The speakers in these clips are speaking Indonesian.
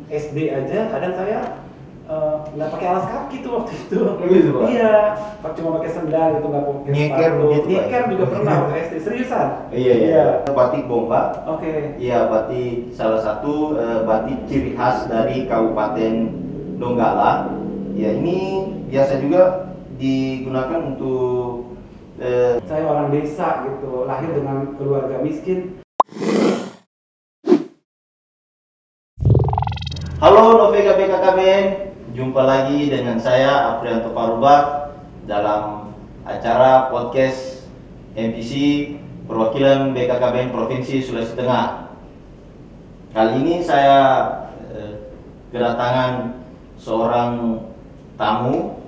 SD aja kadang saya nggak pakai alas kaki tuh waktu itu. Gitu, Pak? Iya, cuma pakai sendal gitu, nggak pakai Nyeker sepatu. gitu, Pak? Nyeker juga pernah waktu SD, seriusan? Iya. Batik Bomba. Oke. Iya, batik salah satu batik ciri khas dari Kabupaten Donggala. Ya, ini biasa juga digunakan untuk Saya orang desa gitu, lahir dengan keluarga miskin. Halo Novega BKKBN, jumpa lagi dengan saya Aprianto Parubak dalam acara podcast MPC Perwakilan BKKBN Provinsi Sulawesi Tengah. Kali ini saya kedatangan seorang tamu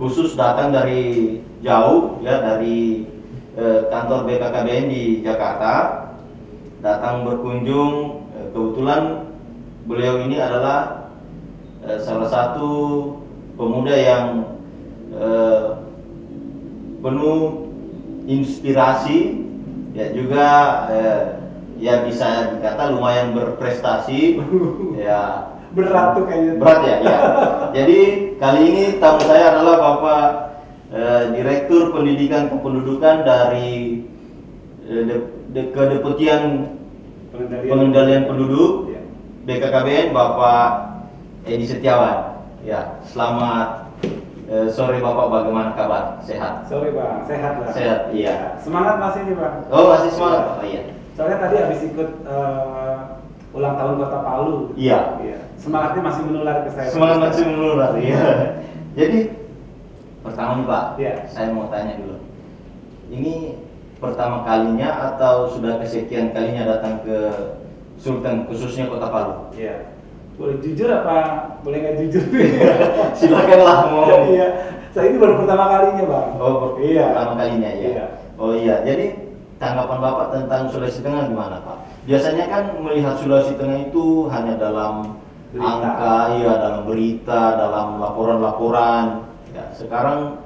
khusus datang dari jauh ya, dari kantor BKKBN di Jakarta, datang berkunjung. Kebetulan beliau ini adalah salah satu pemuda yang penuh inspirasi, ya juga ya bisa dikata lumayan berprestasi. Ya, Berat tuh kayaknya. berat ya. Jadi kali ini tamu saya adalah Bapak Direktur Pendidikan Kependudukan dari Kedeputian Pengendalian Penduduk BKKBN, Bapak Edi Setiawan. Ya, selamat sore Bapak, bagaimana kabar? Sehat? Sorry Bang, sehat lah. Sehat, iya. Semangat masih nih Bang. Oh, masih semangat Pak? Iya. Soalnya tadi habis ikut ulang tahun Kota Palu. Iya. Semangatnya masih menular ke saya. Semangat masih menular, iya. Jadi pertama nih Pak, Iya. saya mau tanya dulu. Ini pertama kalinya atau sudah kesekian kalinya datang ke Sultan, khususnya Kota Palu? Iya. Boleh jujur apa boleh nggak jujur? Silakanlah mau. Iya. Saya ini baru pertama kalinya Bang. Oh, Iya. pertama kalinya ya. Iya. Oh iya, jadi tanggapan Bapak tentang Sulawesi Tengah gimana Pak? Biasanya kan melihat Sulawesi Tengah itu hanya dalam Berita. angka, iya, dalam berita, dalam laporan-laporan. Ya, sekarang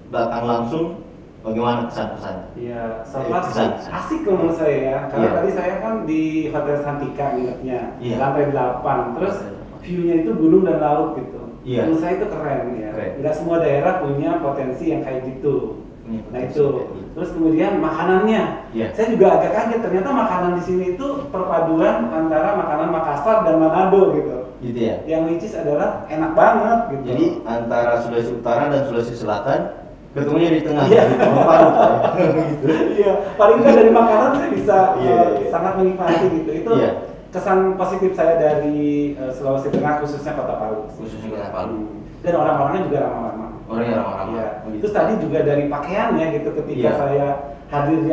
datang langsung, bagaimana kesan-kesannya? Iya, sangat kesan. asik kalau menurut saya ya. Karena Iya. tadi saya kan di Hotel Santika nginepnya, Iya. lantai 8. Terus view-nya itu gunung dan laut gitu. Iya. Menurut saya itu keren ya. Keren. Nggak semua daerah punya potensi yang kayak gitu. Punya Nah potensi itu. kayak gitu. Terus kemudian makanannya. Iya. Saya juga agak kaget, ternyata makanan di sini itu perpaduan antara makanan Makassar dan Manado gitu. Gitu ya. Yang which is adalah enak banget gitu. Jadi antara Sulawesi Utara dan Sulawesi Selatan ketemunya di tengah. Iya. Gitu, paru, gitu. Iya, paling nggak dari makanan saya bisa Iya. sangat menikmati gitu. Itu Iya. kesan positif saya dari Sulawesi Tengah, khususnya Kota Palu. Khususnya Kota Palu. Dan orang-orangnya juga ramah-ramah. Orangnya ramah-ramah. Iya. Gitu. Terus tadi juga dari pakaiannya gitu, ketika Iya. saya hadir di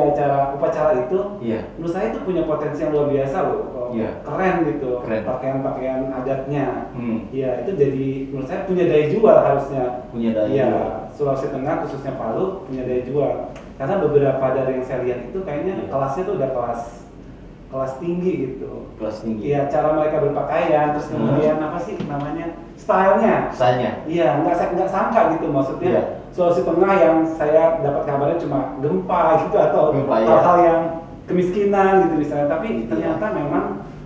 upacara itu, Iya. menurut saya itu punya potensi yang luar biasa loh. Iya. Keren gitu, Keren. pakaian-pakaian adatnya. Hmm. Iya, itu jadi menurut saya punya daya jual harusnya. Punya daya Iya, jual. Sulawesi Tengah khususnya Palu punya daya jual. Karena beberapa dari yang saya lihat itu kayaknya Iya. kelasnya tuh udah kelas tinggi gitu. Kelas tinggi. Iya, cara mereka berpakaian, terus kemudian apa sih namanya, stylenya. Misalnya. Iya, nggak sangka gitu maksudnya. Iya. Sulawesi Tengah yang saya dapat kabarnya cuma gempa gitu atau Gempa, iya. hal-hal yang kemiskinan gitu misalnya, tapi Iya. ternyata memang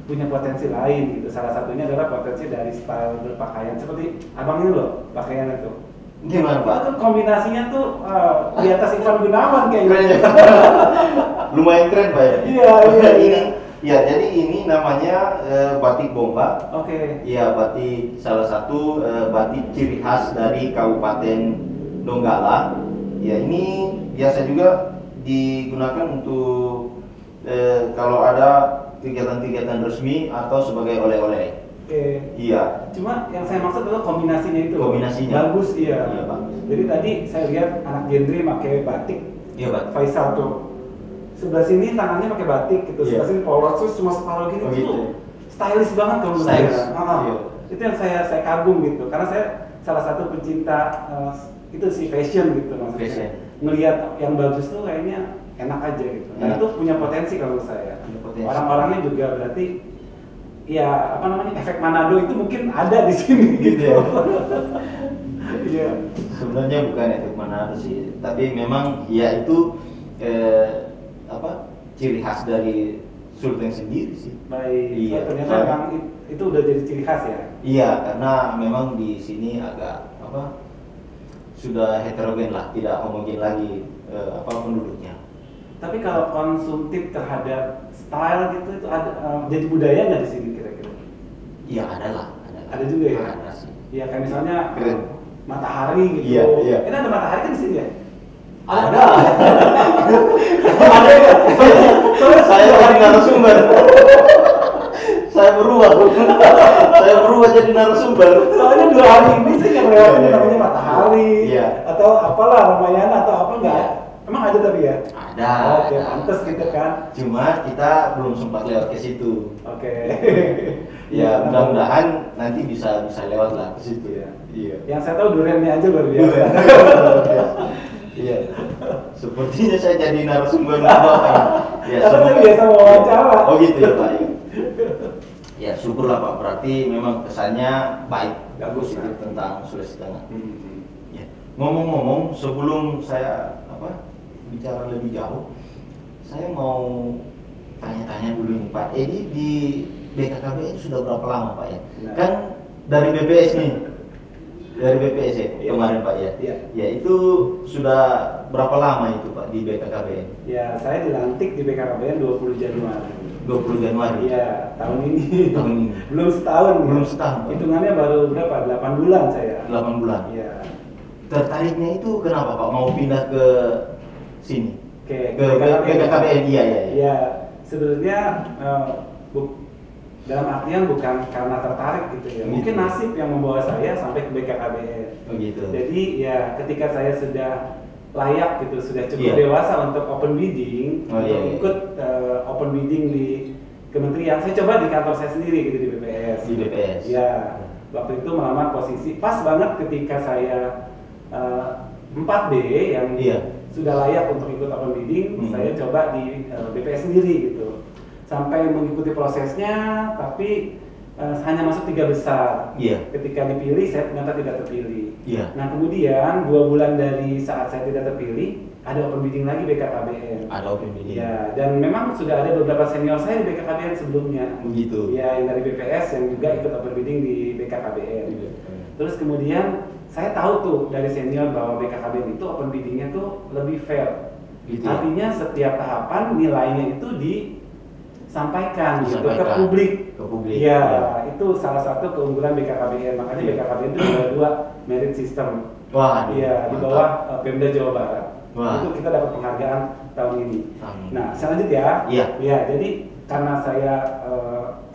punya potensi lain gitu. Salah satunya adalah potensi dari style berpakaian seperti abang ini loh, pakaian itu. Gimana Pak? Itu kombinasinya tuh di atas Ivan Gunawan kayaknya. Keren ya? Lumayan keren Pak ya? Iya, iya. Ini, ya jadi ini namanya batik bomba. Oke. Iya, batik salah satu batik ciri khas dari Kabupaten Donggala. Ya, ini biasa juga digunakan untuk kalau ada kegiatan-kegiatan resmi atau sebagai oleh-oleh. Oke. Iya. Cuma yang saya maksud adalah kombinasinya itu. Kombinasinya. Bagus, iya. Iya, bagus. Jadi tadi saya lihat anak genre pakai batik. Iya, Pak. Faisal tuh. Sebelah sini tangannya pakai batik gitu. Iya. Sebelah sini polos terus cuma separuh gini Oh, tuh. gitu. Stylish banget kalau menurut Stylish. saya. Iya. Itu yang saya kagum gitu. Karena saya salah satu pencinta itu sih fashion gitu maksudnya. Fashion. Ngelihat yang bagus tuh kayaknya enak aja gitu. Dan Enak. itu punya potensi kalau menurut saya. Punya potensi. Orang-orangnya juga berarti ya apa namanya, efek Manado itu mungkin ada di sini gitu. Iya. Iya. Sebenarnya bukan efek Manado sih, tapi memang ya itu ciri khas dari Sulteng sendiri sih. Baik. Iya. Ternyata memang itu udah jadi ciri khas ya. Iya, karena memang di sini agak apa sudah heterogen lah, tidak homogen lagi penduduknya. Tapi kalau konsumtif terhadap style gitu itu ada jadi budaya nggak di sini kira-kira? Iya, ada lah. Ada juga ya. Ada sih. Iya kayak misalnya Keren. matahari gitu. Iya, iya. Ini ada matahari kan di sini ya? Ada. Ada ya. Saya jadi narasumber. Saya berubah jadi narasumber. Soalnya 2 hari ini sih yang lewat ini namanya matahari. Iya. Atau apalah Ramayana atau apa enggak? Iya. Emang ada tapi ya? Ada. Oke, pantes gitu kan. Cuma kita belum sempat lewat ke situ. Oke. Ya, mudah-mudahan nanti bisa lewat lah ke situ ya. Iya. Yang saya tahu duriannya aja luar biasa. Iya. Sepertinya saya jadi narasumber Bapak. Ya, Karena saya biasa wawancara. Oh gitu ya, Pak. Ya, syukurlah Pak. Berarti memang kesannya baik, Bagus, positif ya. tentang Sulawesi Tengah. Hmm. Ya. Ngomong-ngomong, sebelum saya bicara lebih jauh, saya mau tanya-tanya dulu nih Pak. Ini di BKKBN sudah berapa lama Pak ya? Nah. Kan dari BPS nih, dari BPS ya Iya. kemarin Pak ya. Iya. Ya itu sudah berapa lama itu Pak di BKKBN? Ya, saya dilantik di BKKBN 20 Januari. 20 Januari. Iya, tahun ini. Tahun ini. Belum setahun. Belum setahun, Pak. Hitungannya baru berapa? 8 bulan saya. 8 bulan. Iya. Tertariknya itu kenapa Pak? Mau pindah ke sini? Oke, Ke BKKBN, iya. Iya, sebenarnya dalam artian bukan karena tertarik gitu ya. Gitu. Mungkin nasib yang membawa saya sampai ke BKKBN. Oh gitu. Jadi ya ketika saya sudah layak gitu, sudah cukup Iya. dewasa untuk open bidding, Oh, untuk iya. ikut open bidding di kementerian. Saya coba di kantor saya sendiri gitu di BPS. Di BPS. Ya, waktu itu melamar posisi pas banget ketika saya 4B yang Iya. sudah layak untuk ikut open bidding, saya coba di BPS sendiri gitu. Sampai mengikuti prosesnya, tapi hanya masuk 3 besar. Iya. Ketika dipilih, saya ternyata tidak terpilih. Iya. Nah kemudian 2 bulan dari saat saya tidak terpilih, ada open bidding lagi BKKBN. Ada open bidding. Ya, dan memang sudah ada beberapa senior saya di BKKBN sebelumnya. Begitu. Ya, yang dari BPS yang juga ikut open bidding di BKKBN. Terus kemudian saya tahu tuh dari senior bahwa BKKBN itu open biddingnya tuh lebih fair. Gitu ya? Artinya setiap tahapan nilainya itu disampaikan gitu ke Disampaikan publik. ke publik. Ya, Ya. itu salah satu keunggulan BKKBN. Makanya Iya. BKKBN itu ada 2 merit system. Wah, Iya, di mantap. bawah Pemda Jawa Barat. Wah. Itu kita dapat penghargaan tahun ini. Tahun ini. Nah, selanjutnya, Iya. ya, jadi karena saya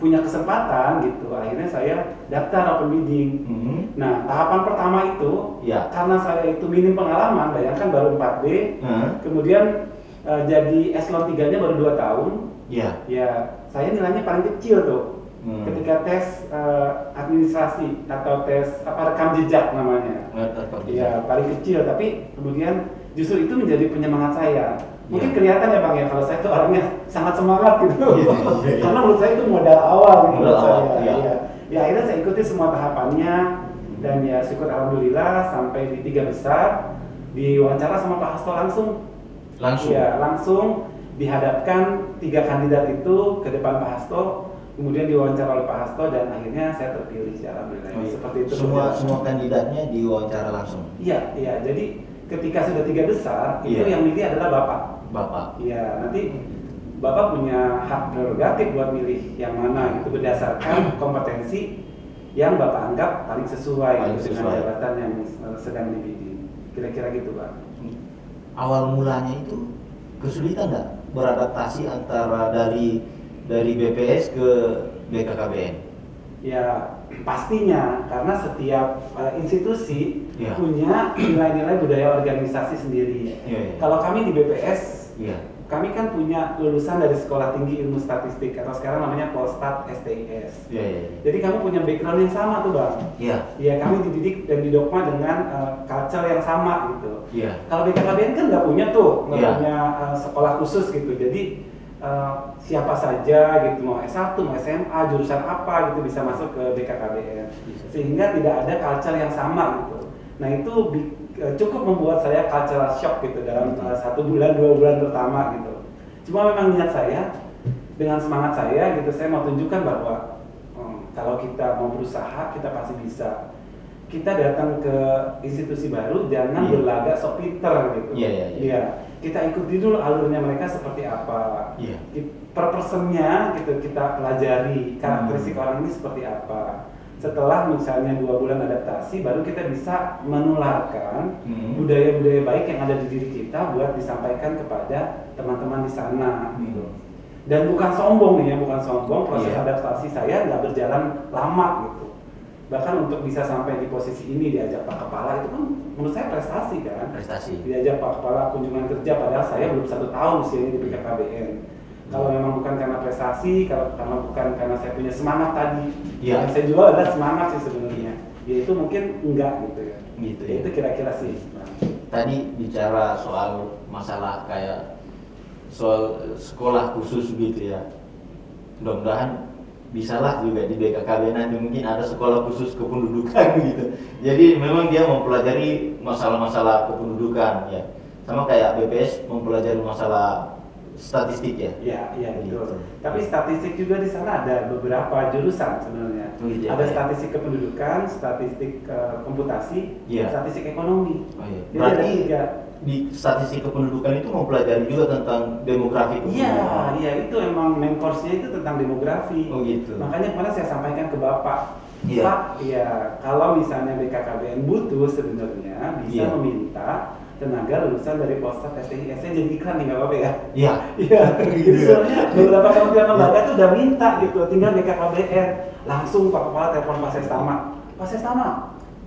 punya kesempatan gitu, akhirnya saya daftar open bidding. Mhm. Nah, tahapan pertama itu, Iya. karena saya itu minim pengalaman, bayangkan baru 4B, kemudian jadi eselon 3-nya baru 2 tahun, Iya. ya saya nilainya paling kecil tuh. Ketika tes administrasi atau tes rekam jejak namanya. Ya paling kecil, tapi kemudian justru itu menjadi penyemangat saya. Mungkin Iya. kelihatan ya Bang ya, kalau saya itu orangnya sangat semangat gitu. Iya. Karena menurut saya itu modal awal gitu Modal menurut awal, saya. iya. Iya. Ya akhirnya saya ikuti semua tahapannya dan ya syukur alhamdulillah sampai di 3 besar diwawancara sama Pak Hasto langsung. Langsung. Iya, langsung dihadapkan 3 kandidat itu ke depan Pak Hasto. Kemudian diwawancara oleh Pak Hasto dan akhirnya saya terpilih alhamdulillah. Oh, iya. Seperti itu. Semua kandidatnya diwawancara langsung. Iya, iya. Jadi ketika sudah 3 besar, itu Iya. yang milih adalah Bapak. Bapak. Iya, nanti Bapak punya hak prerogatif buat milih yang mana gitu berdasarkan kompetensi yang Bapak anggap paling sesuai, Paling gitu, sesuai. dengan jabatan yang sedang dibidik. Kira-kira gitu, Pak. Awal mulanya itu kesulitan nggak beradaptasi antara dari BPS ke BKKBN? Ya, pastinya karena setiap institusi Iya. punya nilai-nilai budaya organisasi sendiri. Iya, iya. Kalau kami di BPS, Iya. kami kan punya lulusan dari Sekolah Tinggi Ilmu Statistik atau sekarang namanya Polstat STIS. Iya, iya. Jadi kamu punya background yang sama tuh Bang. Iya. Ya kami dididik dan didogma dengan culture yang sama gitu. Iya. Kalau BKKBN kan nggak punya tuh, nggak Iya. punya sekolah khusus gitu. Jadi siapa saja gitu mau S1, mau SMA, jurusan apa gitu bisa masuk ke BKKBN. Bisa. Sehingga tidak ada culture yang sama gitu. Nah itu cukup membuat saya cultural shock gitu dalam 1 bulan 2 bulan pertama gitu. Cuma memang niat saya dengan semangat saya gitu, saya mau tunjukkan bahwa kalau kita mau berusaha kita pasti bisa. Kita datang ke institusi baru jangan berlagak sok pinter gitu. Iya. Kita ikuti dulu alurnya mereka seperti apa. Per personnya gitu kita pelajari karakteristik orang ini seperti apa. Setelah misalnya 2 bulan adaptasi, baru kita bisa menularkan budaya-budaya baik yang ada di diri kita buat disampaikan kepada teman-teman di sana gitu. Dan bukan sombong nih ya, bukan sombong, proses adaptasi saya nggak berjalan lama gitu. Bahkan untuk bisa sampai di posisi ini diajak Pak Kepala itu kan menurut saya prestasi kan. Diajak Pak Kepala kunjungan kerja padahal saya belum 1 tahun usianya di BKKBN. Kalau memang bukan karena prestasi, kalau bukan karena saya punya semangat tadi, yang saya jual adalah semangat sih sebenarnya. Ya itu mungkin enggak gitu ya. Gitu ya. Itu kira-kira sih. Tadi bicara soal masalah kayak soal sekolah khusus gitu ya. Mudah-mudahan bisalah juga di BKKBN nanti mungkin ada sekolah khusus kependudukan gitu. Jadi memang dia mempelajari masalah-masalah kependudukan ya. Sama kayak BPS mempelajari masalah statistik ya. Iya betul. Tapi statistik juga di sana ada beberapa jurusan sebenarnya. Ada statistik kependudukan, statistik komputasi, statistik ekonomi. Berarti di statistik kependudukan itu mempelajari juga tentang demografi. Iya, itu emang main course-nya itu tentang demografi. Makanya kemarin saya sampaikan ke Bapak, Pak, kalau misalnya BKKBN butuh sebenarnya bisa meminta tenaga lulusan dari Polstat STI. Saya jadi iklan nih, nggak apa-apa ya? Iya. Soalnya beberapa kementerian lembaga tuh udah minta gitu, tinggal BKKBN langsung Pak Kepala telepon Pak Sestama,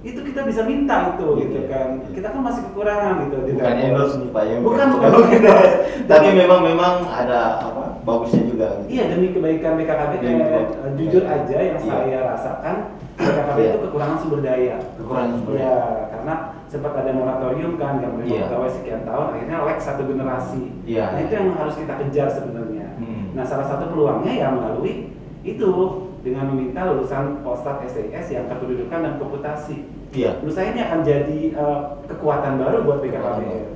itu kita bisa minta itu gitu kan. Kita kan masih kekurangan gitu. Bukan endorse nih Pak ya. Bukan endorse. Tapi memang ada bagusnya juga gitu. Iya, demi kebaikan BKKBN. Jujur aja yang saya rasakan BKKBN itu kekurangan sumber daya. Ya, karena sempat ada moratorium kan, yang menerima pegawai sekian tahun, akhirnya lag 1 generasi. Nah itu yang harus kita kejar sebenarnya. Nah salah satu peluangnya ya melalui itu, dengan meminta lulusan Polstat STIS yang kependudukan dan komputasi. Menurut saya ini akan jadi kekuatan baru buat BKKBN.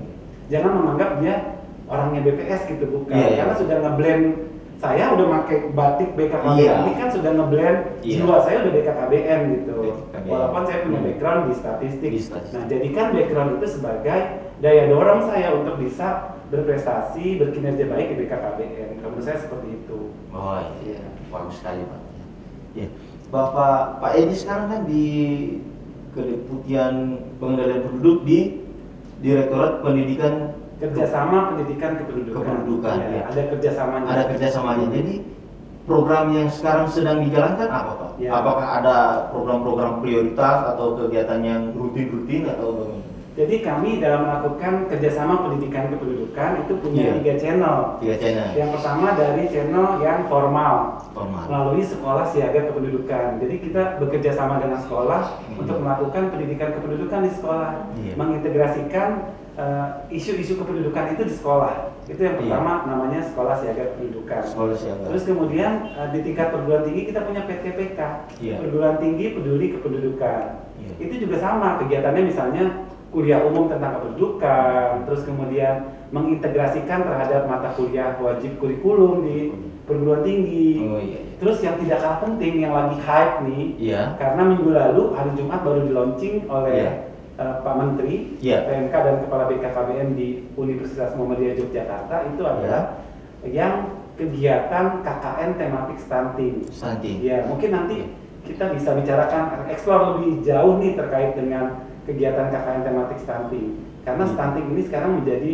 Jangan menganggap dia orangnya BPS gitu, bukan. Karena sudah ngeblend, saya udah pakai batik BKKBN, ini kan sudah ngeblend jiwa saya udah BKKBN gitu. Walaupun saya punya background di statistik. Nah, jadikan background itu sebagai daya dorong saya untuk bisa berprestasi, berkinerja baik di BKKBN. Menurut saya seperti itu. Bagus sekali Pak. Pak Edi sekarang kan di Kedeputian Pengendalian Penduduk di Direktorat Pendidikan Kerjasama Pendidikan Kependudukan. Ada kerjasamanya. Jadi program yang sekarang sedang dijalankan apa Pak? Apakah ada program-program prioritas atau kegiatan yang rutin atau bagaimana? Jadi kami dalam melakukan kerjasama pendidikan kependudukan itu punya 3 channel. Yang pertama dari channel yang formal. Melalui sekolah siaga kependudukan. Jadi kita bekerja sama dengan sekolah untuk melakukan pendidikan kependudukan di sekolah, mengintegrasikan isu-isu kependudukan itu di sekolah. Itu yang pertama, namanya sekolah siaga kependudukan. Terus kemudian di tingkat perguruan tinggi kita punya PTPK, perguruan tinggi peduli kependudukan. Itu juga sama kegiatannya, misalnya kuliah umum tentang kependudukan, terus kemudian mengintegrasikan terhadap mata kuliah wajib kurikulum di perguruan tinggi. Terus yang tidak kalah penting, yang lagi hype nih, karena minggu lalu hari Jumat baru di launching oleh Pak Menteri, PMK dan Kepala BKKBN di Universitas Muhammadiyah Yogyakarta, itu adalah yang kegiatan KKN tematik stunting. Ya, mungkin nanti kita bisa bicarakan, eksplor lebih jauh nih terkait dengan kegiatan KKN tematik stunting. Karena stunting ini sekarang menjadi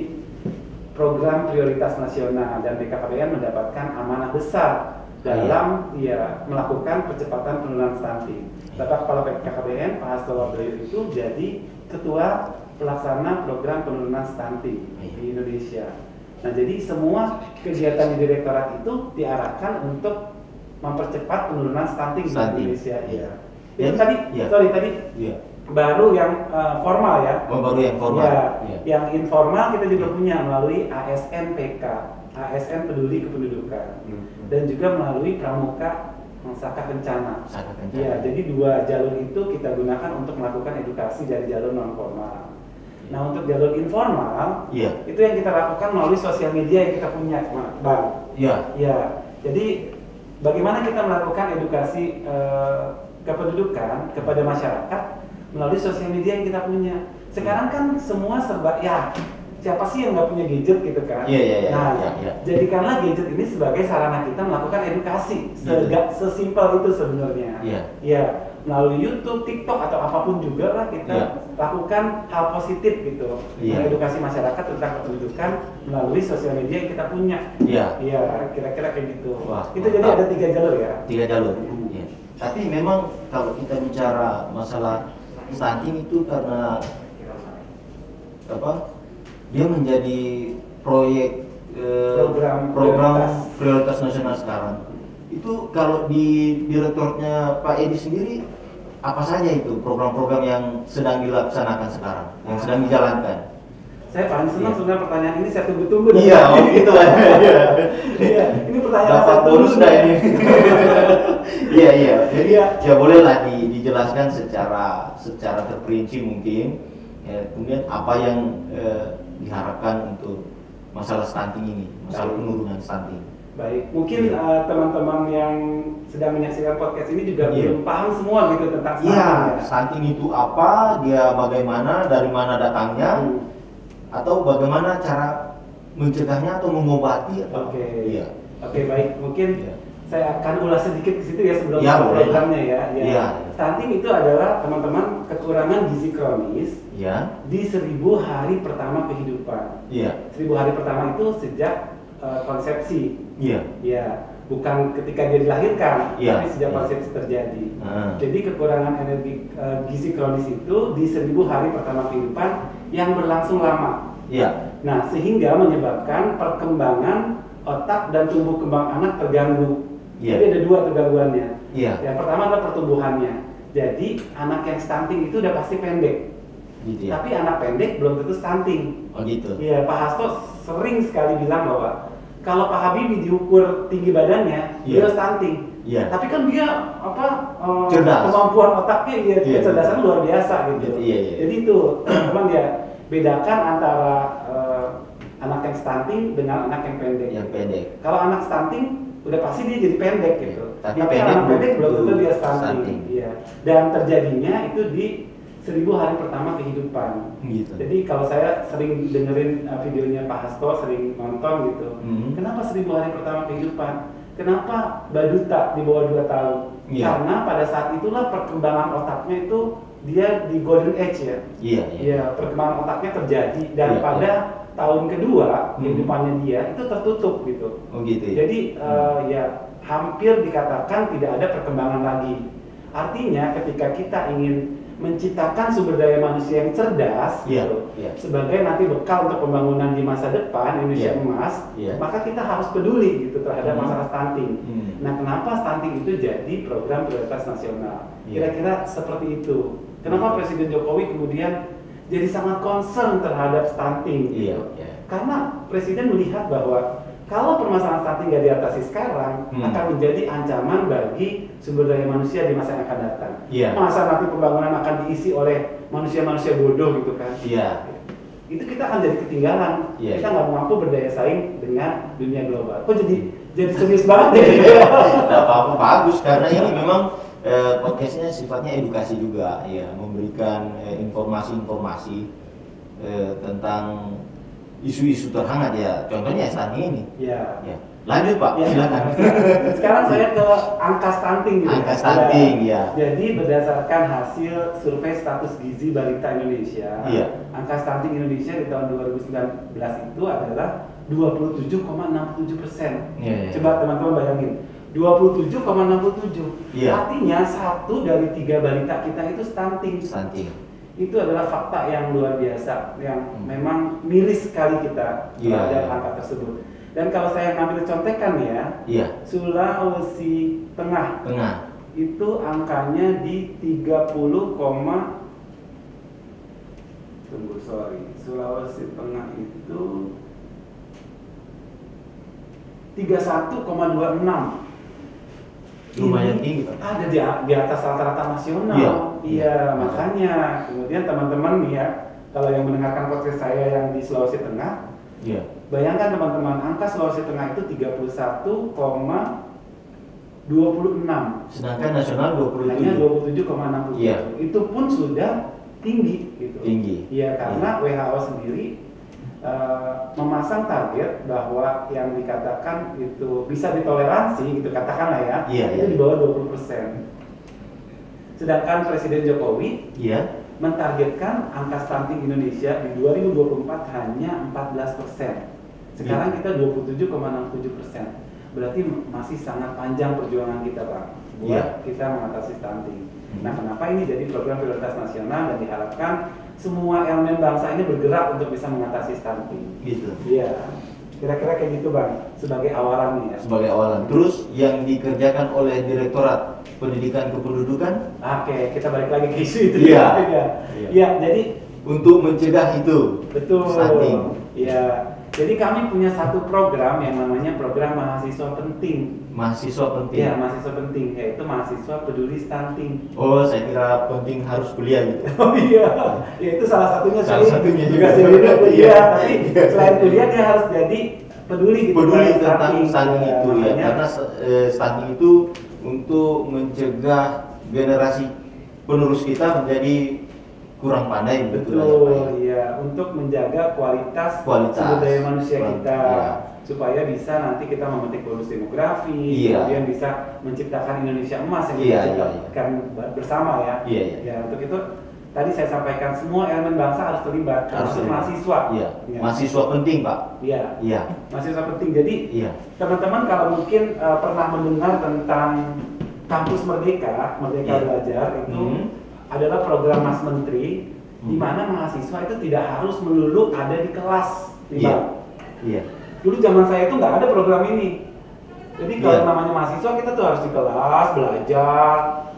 program prioritas nasional dan BKKBN mendapatkan amanah besar dalam melakukan percepatan penurunan stunting. Bapak Kepala BKKBN, Pak Hasto Wardoyo itu jadi Ketua Pelaksana Program Penurunan Stunting di Indonesia. Nah, jadi semua kegiatan di direktorat itu diarahkan untuk mempercepat penurunan stunting di Indonesia. Itu tadi, baru yang formal ya. Baru yang formal. Yang informal kita juga punya melalui ASN PK, ASN Peduli Kependudukan, dan juga melalui Pramuka Saka Kencana. Jadi 2 jalur itu kita gunakan untuk melakukan edukasi dari jalur non formal. Nah, untuk jalur informal, itu yang kita lakukan melalui sosial media yang kita punya, Bang. Jadi bagaimana kita melakukan edukasi kependudukan kepada masyarakat melalui sosial media yang kita punya. Sekarang kan semua serba ya, siapa sih yang nggak punya gadget gitu kan? Jadikanlah gadget ini sebagai sarana kita melakukan edukasi. Sesimpel itu sebenarnya. Ya, melalui YouTube, TikTok atau apapun juga lah kita lakukan hal positif gitu, mengedukasi masyarakat tentang kependudukan melalui sosial media yang kita punya. Iya, kira-kira kayak gitu. Itu jadi ada 3 jalur ya. 3 jalur. Tapi memang kalau kita bicara masalah stunting itu karena dia menjadi proyek program prioritas nasional sekarang. Itu kalau di direktoratnya Pak Edi sendiri, apa saja itu program-program yang sedang dilaksanakan sekarang, yang sedang dijalankan? Saya paling senang sebenarnya pertanyaan ini, saya tunggu-tunggu. Iya, gitu lah. Iya, ini pertanyaan dapat bonus dah ini. Iya. Jadi ya bolehlah dijelaskan secara terperinci mungkin. Kemudian apa yang diharapkan untuk masalah stunting ini, masalah penurunan stunting. Baik, mungkin teman-teman yang sedang menyaksikan podcast ini juga belum paham semua gitu tentang stunting. Stunting itu apa, dia bagaimana, dari mana datangnya, atau bagaimana cara mencegahnya atau mengobati. Oke, baik, mungkin saya akan ulas sedikit di situ ya sebelum programnya ya. Stunting itu adalah teman-teman kekurangan gizi kronis di 1000 hari pertama kehidupan. 1000 hari pertama itu sejak konsepsi. Bukan ketika dia dilahirkan, tapi sejak konsepsi terjadi. Jadi kekurangan energi gizi kronis itu di 1000 hari pertama kehidupan yang berlangsung lama. Nah, sehingga menyebabkan perkembangan otak dan tumbuh kembang anak terganggu. Jadi ada 2 tergangguannya. Yang pertama adalah pertumbuhannya. Jadi anak yang stunting itu udah pasti pendek. Tapi anak pendek belum tentu stunting. Iya, Pak Hasto sering sekali bilang bahwa kalau Pak Habibie diukur tinggi badannya, dia stunting. Tapi kan dia kemampuan otaknya, kecerdasan luar biasa gitu. Jadi itu teman-teman ya, bedakan antara anak yang stunting dengan anak yang pendek. Kalau anak stunting udah pasti dia jadi pendek gitu. Tapi anak pendek belum tentu dia stunting. Dan terjadinya itu di 1000 hari pertama kehidupan. Jadi kalau saya sering dengerin videonya Pak Hasto, sering nonton gitu. Kenapa 1000 hari pertama kehidupan? Kenapa baduta di bawah 2 tahun? Karena pada saat itulah perkembangan otaknya itu dia di golden age ya. Perkembangan otaknya terjadi dan pada tahun kedua kehidupannya dia itu tertutup gitu. Jadi hampir dikatakan tidak ada perkembangan lagi. Artinya ketika kita ingin menciptakan sumber daya manusia yang cerdas gitu, sebagai nanti bekal untuk pembangunan di masa depan Indonesia emas, maka kita harus peduli gitu terhadap masalah stunting. Nah, kenapa stunting itu jadi program prioritas nasional? Kira-kira seperti itu. Kenapa Presiden Jokowi kemudian jadi sangat concern terhadap stunting gitu? Karena Presiden melihat bahwa kalau permasalahan stunting nggak diatasi sekarang, akan menjadi ancaman bagi sumber daya manusia di masa yang akan datang. Masa nanti pembangunan akan diisi oleh manusia-manusia bodoh gitu kan? Itu kita akan jadi ketinggalan. Kita nggak mampu berdaya saing dengan dunia global. Kok jadi serius banget ya? Tidak apa-apa, bagus karena ini memang podcastnya sifatnya edukasi juga, memberikan informasi-informasi tentang isu-isu terhangat ya, contohnya stunting ini. Lanjut Pak, silakan. Sekarang saya ke angka stunting. Angka stunting, Jadi berdasarkan hasil survei status gizi balita Indonesia, angka stunting Indonesia di tahun 2019 itu adalah 27,67%. Coba teman-teman bayangin, 27,67. Artinya 1 dari 3 balita kita itu stunting. Itu adalah fakta yang luar biasa, yang memang miris sekali kita terhadap angka tersebut. Dan kalau saya ambil contekan Sulawesi Tengah itu angkanya di 30, Sulawesi Tengah itu 31,26. Lumayan tinggi. Ada di atas rata-rata nasional. Makanya kemudian teman-teman kalau yang mendengarkan podcast saya yang di Sulawesi Tengah, Iya. Bayangkan teman-teman, angka Sulawesi Tengah itu 31,26. Sedangkan nasional 27. Hanya 27,67. Iya. Itu pun sudah tinggi gitu. Tinggi. Iya, karena WHO sendiri memasang target bahwa yang dikatakan itu bisa ditoleransi gitu, katakanlah ya, Iya, itu iya. di bawah 20%. Sedangkan Presiden Jokowi Iya. mentargetkan angka stunting Indonesia di 2024 hanya 14%. Sekarang kita 27,67%. Berarti masih sangat panjang perjuangan kita, Pak, buat kita mengatasi stunting. Nah, kenapa ini jadi program prioritas nasional dan diharapkan semua elemen bangsa ini bergerak untuk bisa mengatasi stunting. Gitu. Iya. Kira-kira kayak gitu, Bang, sebagai awalan nih ya. Sebagai awalan. Terus yang dikerjakan oleh Direktorat Pendidikan Kependudukan? Oke, kita balik lagi ke isu itu. Iya. Iya, jadi untuk mencegah itu. betul. Stunting. Iya. Jadi kami punya satu program yang namanya program mahasiswa penting. Mahasiswa penting. Iya, mahasiswa penting, yaitu mahasiswa peduli stunting. Oh, saya kira penting harus kuliah gitu. Oh iya, ya itu salah satunya. Salah satunya juga juga. jadi kuliah, Iya. tapi selain kuliah dia harus jadi peduli gitu. Peduli terhadap tentang stunting itu ya, makanya- karena stunting itu untuk mencegah generasi penerus kita menjadi kurang pandai betul ya, Pak, ya? Betul, iya, untuk menjaga kualitas sumber daya manusia kita, iya. supaya bisa nanti kita memetik bonus demografi, Iya. kemudian bisa menciptakan Indonesia emas yang Iya, kita iya, ciptakan bersama ya. Iya, iya. Ya, untuk itu tadi saya sampaikan semua elemen bangsa harus terlibat, termasuk mahasiswa. Iya. Iya. Mahasiswa penting, Pak. Iya. Iya. Mahasiswa penting. Jadi Iya. teman-teman kalau mungkin pernah mendengar tentang Kampus Merdeka Iya. Belajar itu adalah program Mas Menteri, di mana mahasiswa itu tidak harus melulu ada di kelas. Iya. Iya. Dulu zaman saya itu nggak ada program ini. Jadi kalau Iya. namanya mahasiswa kita tuh harus di kelas belajar,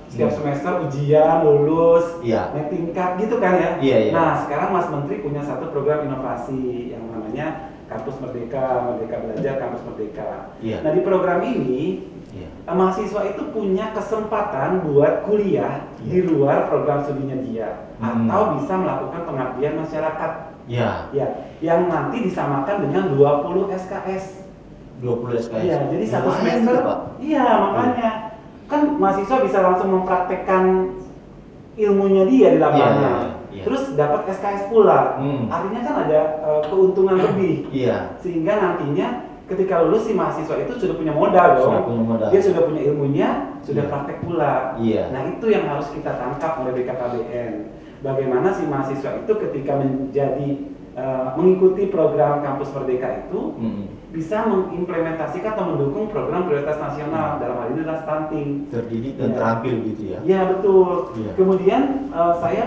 setiap semester ujian, lulus, Iya. naik tingkat gitu kan ya. Iya, iya. Nah sekarang Mas Menteri punya satu program inovasi yang namanya Kampus Merdeka, Merdeka Belajar, Kampus Merdeka. Iya. Nah di program ini mahasiswa itu punya kesempatan buat kuliah di luar program studinya dia, atau bisa melakukan pengabdian masyarakat. Iya. Ya, yang nanti disamakan dengan 20 SKS. 20 SKS. Iya, jadi satu Lumayan semester. tuh, Pak. Iya, makanya kan mahasiswa bisa langsung mempraktekkan ilmunya dia di lapangan. Iya. Terus dapat SKS pula. Artinya kan ada keuntungan lebih. Iya. Sehingga nantinya ketika lulus si mahasiswa itu sudah punya modal dong. Sudah punya modal. Dia sudah punya ilmunya, sudah Iya. praktek pula. Iya. Nah, itu yang harus kita tangkap oleh BKKBN. Bagaimana si mahasiswa itu ketika menjadi mengikuti program Kampus Merdeka itu bisa mengimplementasikan atau mendukung program prioritas nasional, dalam hal ini adalah stunting. Terdidik dan Iya. terampil gitu ya. Ya betul. Iya. Kemudian saya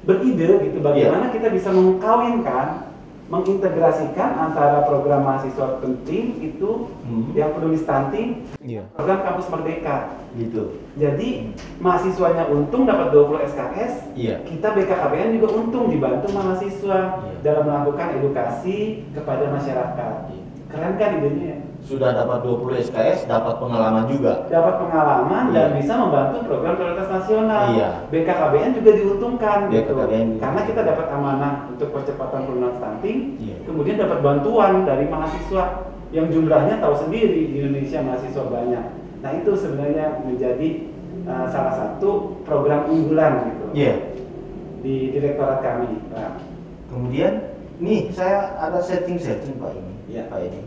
beride gitu bagaimana kita bisa mengkawinkan, mengintegrasikan antara program mahasiswa penting itu yang peduli stunting, program Kampus Merdeka. Gitu. Jadi mahasiswanya untung dapat 20 SKS, Iya. kita BKKBN juga untung dibantu mahasiswa dalam melakukan edukasi kepada masyarakat. Keren kan idenya? Sudah dapat 20 SKS, dapat pengalaman juga. Dapat pengalaman dan Iya. bisa membantu program prioritas nasional. Iya. BKKBN juga diuntungkan gitu. BKKBN juga. Karena kita dapat amanah untuk percepatan penurunan stunting, Iya. kemudian dapat bantuan dari mahasiswa yang jumlahnya tahu sendiri di Indonesia mahasiswa banyak. Nah itu sebenarnya menjadi salah satu program unggulan gitu Iya. di direktorat kami, Pak. Kemudian, nih saya ada setting Pak ini. Iya. Pak ini.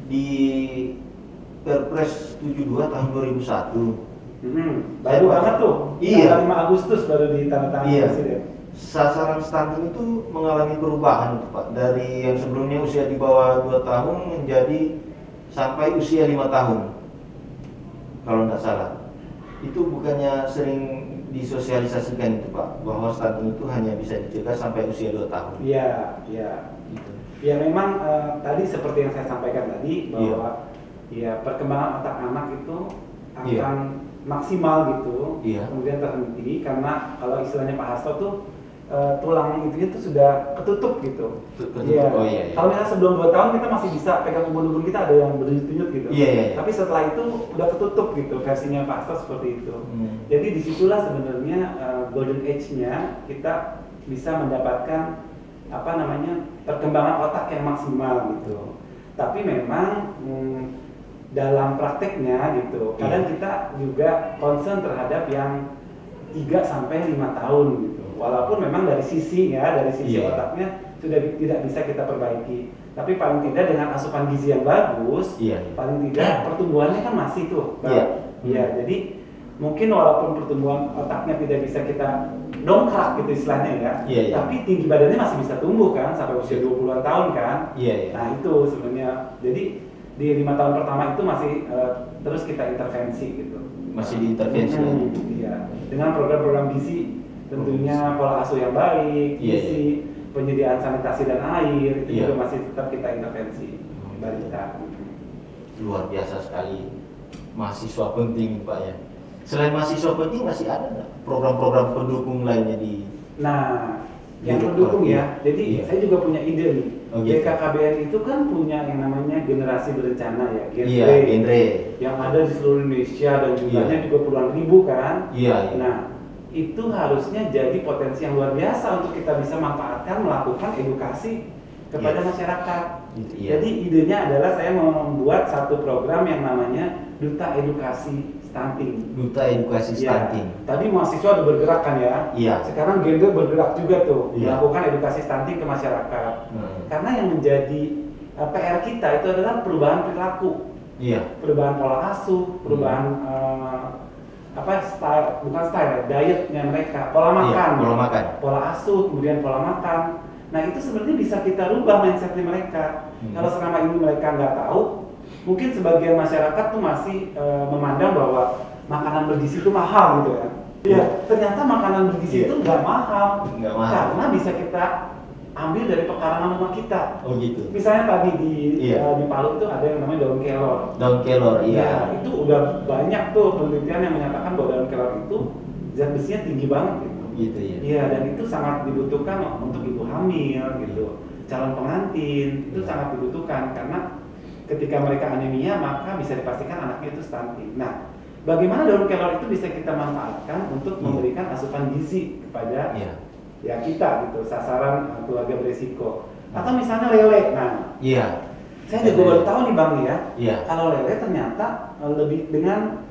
Di Perpres 72 tahun 2001. Baru banget tuh. Iya. Tanggal 5 Agustus baru ditandatangani Iya. Presiden. Sasaran stunting itu mengalami perubahan itu Pak. Dari yang sebelumnya usia di bawah 2 tahun menjadi sampai usia 5 tahun. Kalau tidak salah. Itu bukannya sering disosialisasikan itu Pak, bahwa stunting itu hanya bisa dicegah sampai usia 2 tahun. Iya, iya. Gitu. Ya memang tadi seperti yang saya sampaikan tadi bahwa ya perkembangan otak anak itu akan maksimal gitu, kemudian terhenti karena kalau istilahnya Pak Hasto tuh tulang itunya tuh sudah ketutup gitu. Iya. Oh, iya. Kalau misalnya sebelum 2 tahun kita masih bisa pegang ubun-ubun kita ada yang berdenyut gitu. Iya. Tapi setelah itu udah ketutup gitu versinya Pak Hasto seperti itu. Jadi disitulah sebenarnya golden age-nya kita bisa mendapatkan perkembangan otak yang maksimal gitu. Tapi memang dalam prakteknya gitu, kadang kita juga concern terhadap yang 3-5 tahun gitu. Walaupun memang dari sisi otaknya sudah tidak bisa kita perbaiki. Tapi paling tidak dengan asupan gizi yang bagus, paling tidak pertumbuhannya kan masih tuh. Jadi mungkin walaupun pertumbuhan otaknya tidak bisa kita dongkrak gitu istilahnya tapi tinggi badannya masih bisa tumbuh kan sampai usia 20-an tahun kan. Nah itu sebenarnya. Jadi di 5 tahun pertama itu masih terus kita intervensi gitu. Masih diintervensi. Dengan program-program gizi tentunya, pola asuh yang baik, gizi, penyediaan sanitasi dan air itu juga masih tetap kita intervensi balita. Luar biasa sekali, mahasiswa penting Pak ya. Selain mahasiswa penting masih ada nggak program-program pendukung lainnya di? Nah, yang pendukung jadi saya juga punya ide nih. BKKBN itu kan punya yang namanya generasi berencana genre yang ada di seluruh Indonesia dan jumlahnya juga puluhan ribu kan. Nah, itu harusnya jadi potensi yang luar biasa untuk kita bisa manfaatkan melakukan edukasi kepada masyarakat. Jadi idenya adalah saya membuat satu program yang namanya Duta Edukasi Stunting. Duta Edukasi Stunting. Tadi mahasiswa udah bergerak kan ya. Sekarang genre bergerak juga tuh melakukan edukasi stunting ke masyarakat. Karena yang menjadi PR kita itu adalah perubahan perilaku. Perubahan pola asuh, perubahan dietnya mereka, pola makan, pola asuh, kemudian pola makan. Nah itu sebenarnya bisa kita rubah mindsetnya mereka. Kalau selama ini mereka nggak tahu, mungkin sebagian masyarakat tuh masih memandang bahwa makanan bergizi itu mahal gitu ya. Ternyata makanan bergizi itu nggak mahal, karena bisa kita ambil dari pekarangan rumah kita. Misalnya tadi di Palu itu ada yang namanya daun kelor. Daun kelor, itu udah banyak tuh penelitian yang menyatakan bahwa daun kelor itu zat besinya tinggi banget gitu. Dan itu sangat dibutuhkan untuk ibu hamil gitu. Calon pengantin itu sangat dibutuhkan karena ketika mereka anemia maka bisa dipastikan anaknya itu stunting. Nah, bagaimana daun kelor itu bisa kita manfaatkan untuk memberikan asupan gizi kepada kita gitu, sasaran keluarga beresiko. Atau misalnya lele. Nah, saya juga baru tahu nih Bang kalau lele ternyata lebih dengan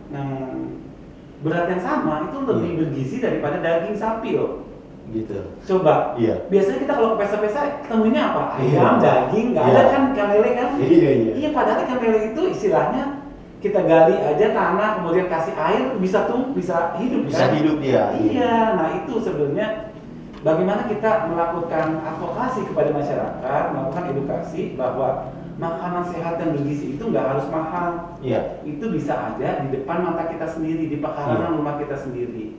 berat yang sama itu lebih bergizi daripada daging sapi loh. Coba. Biasanya kita kalau ke pesta-pesta ketemunya apa? Ayam, daging, nggak ada kan ikan lele kan? Padahal ikan lele itu istilahnya kita gali aja tanah, kemudian kasih air bisa hidup. Bisa hidup Nah itu sebenarnya bagaimana kita melakukan advokasi kepada masyarakat, melakukan edukasi bahwa makanan sehat dan bergizi itu nggak harus mahal. Itu bisa aja di depan mata kita sendiri, di pekarangan rumah kita sendiri.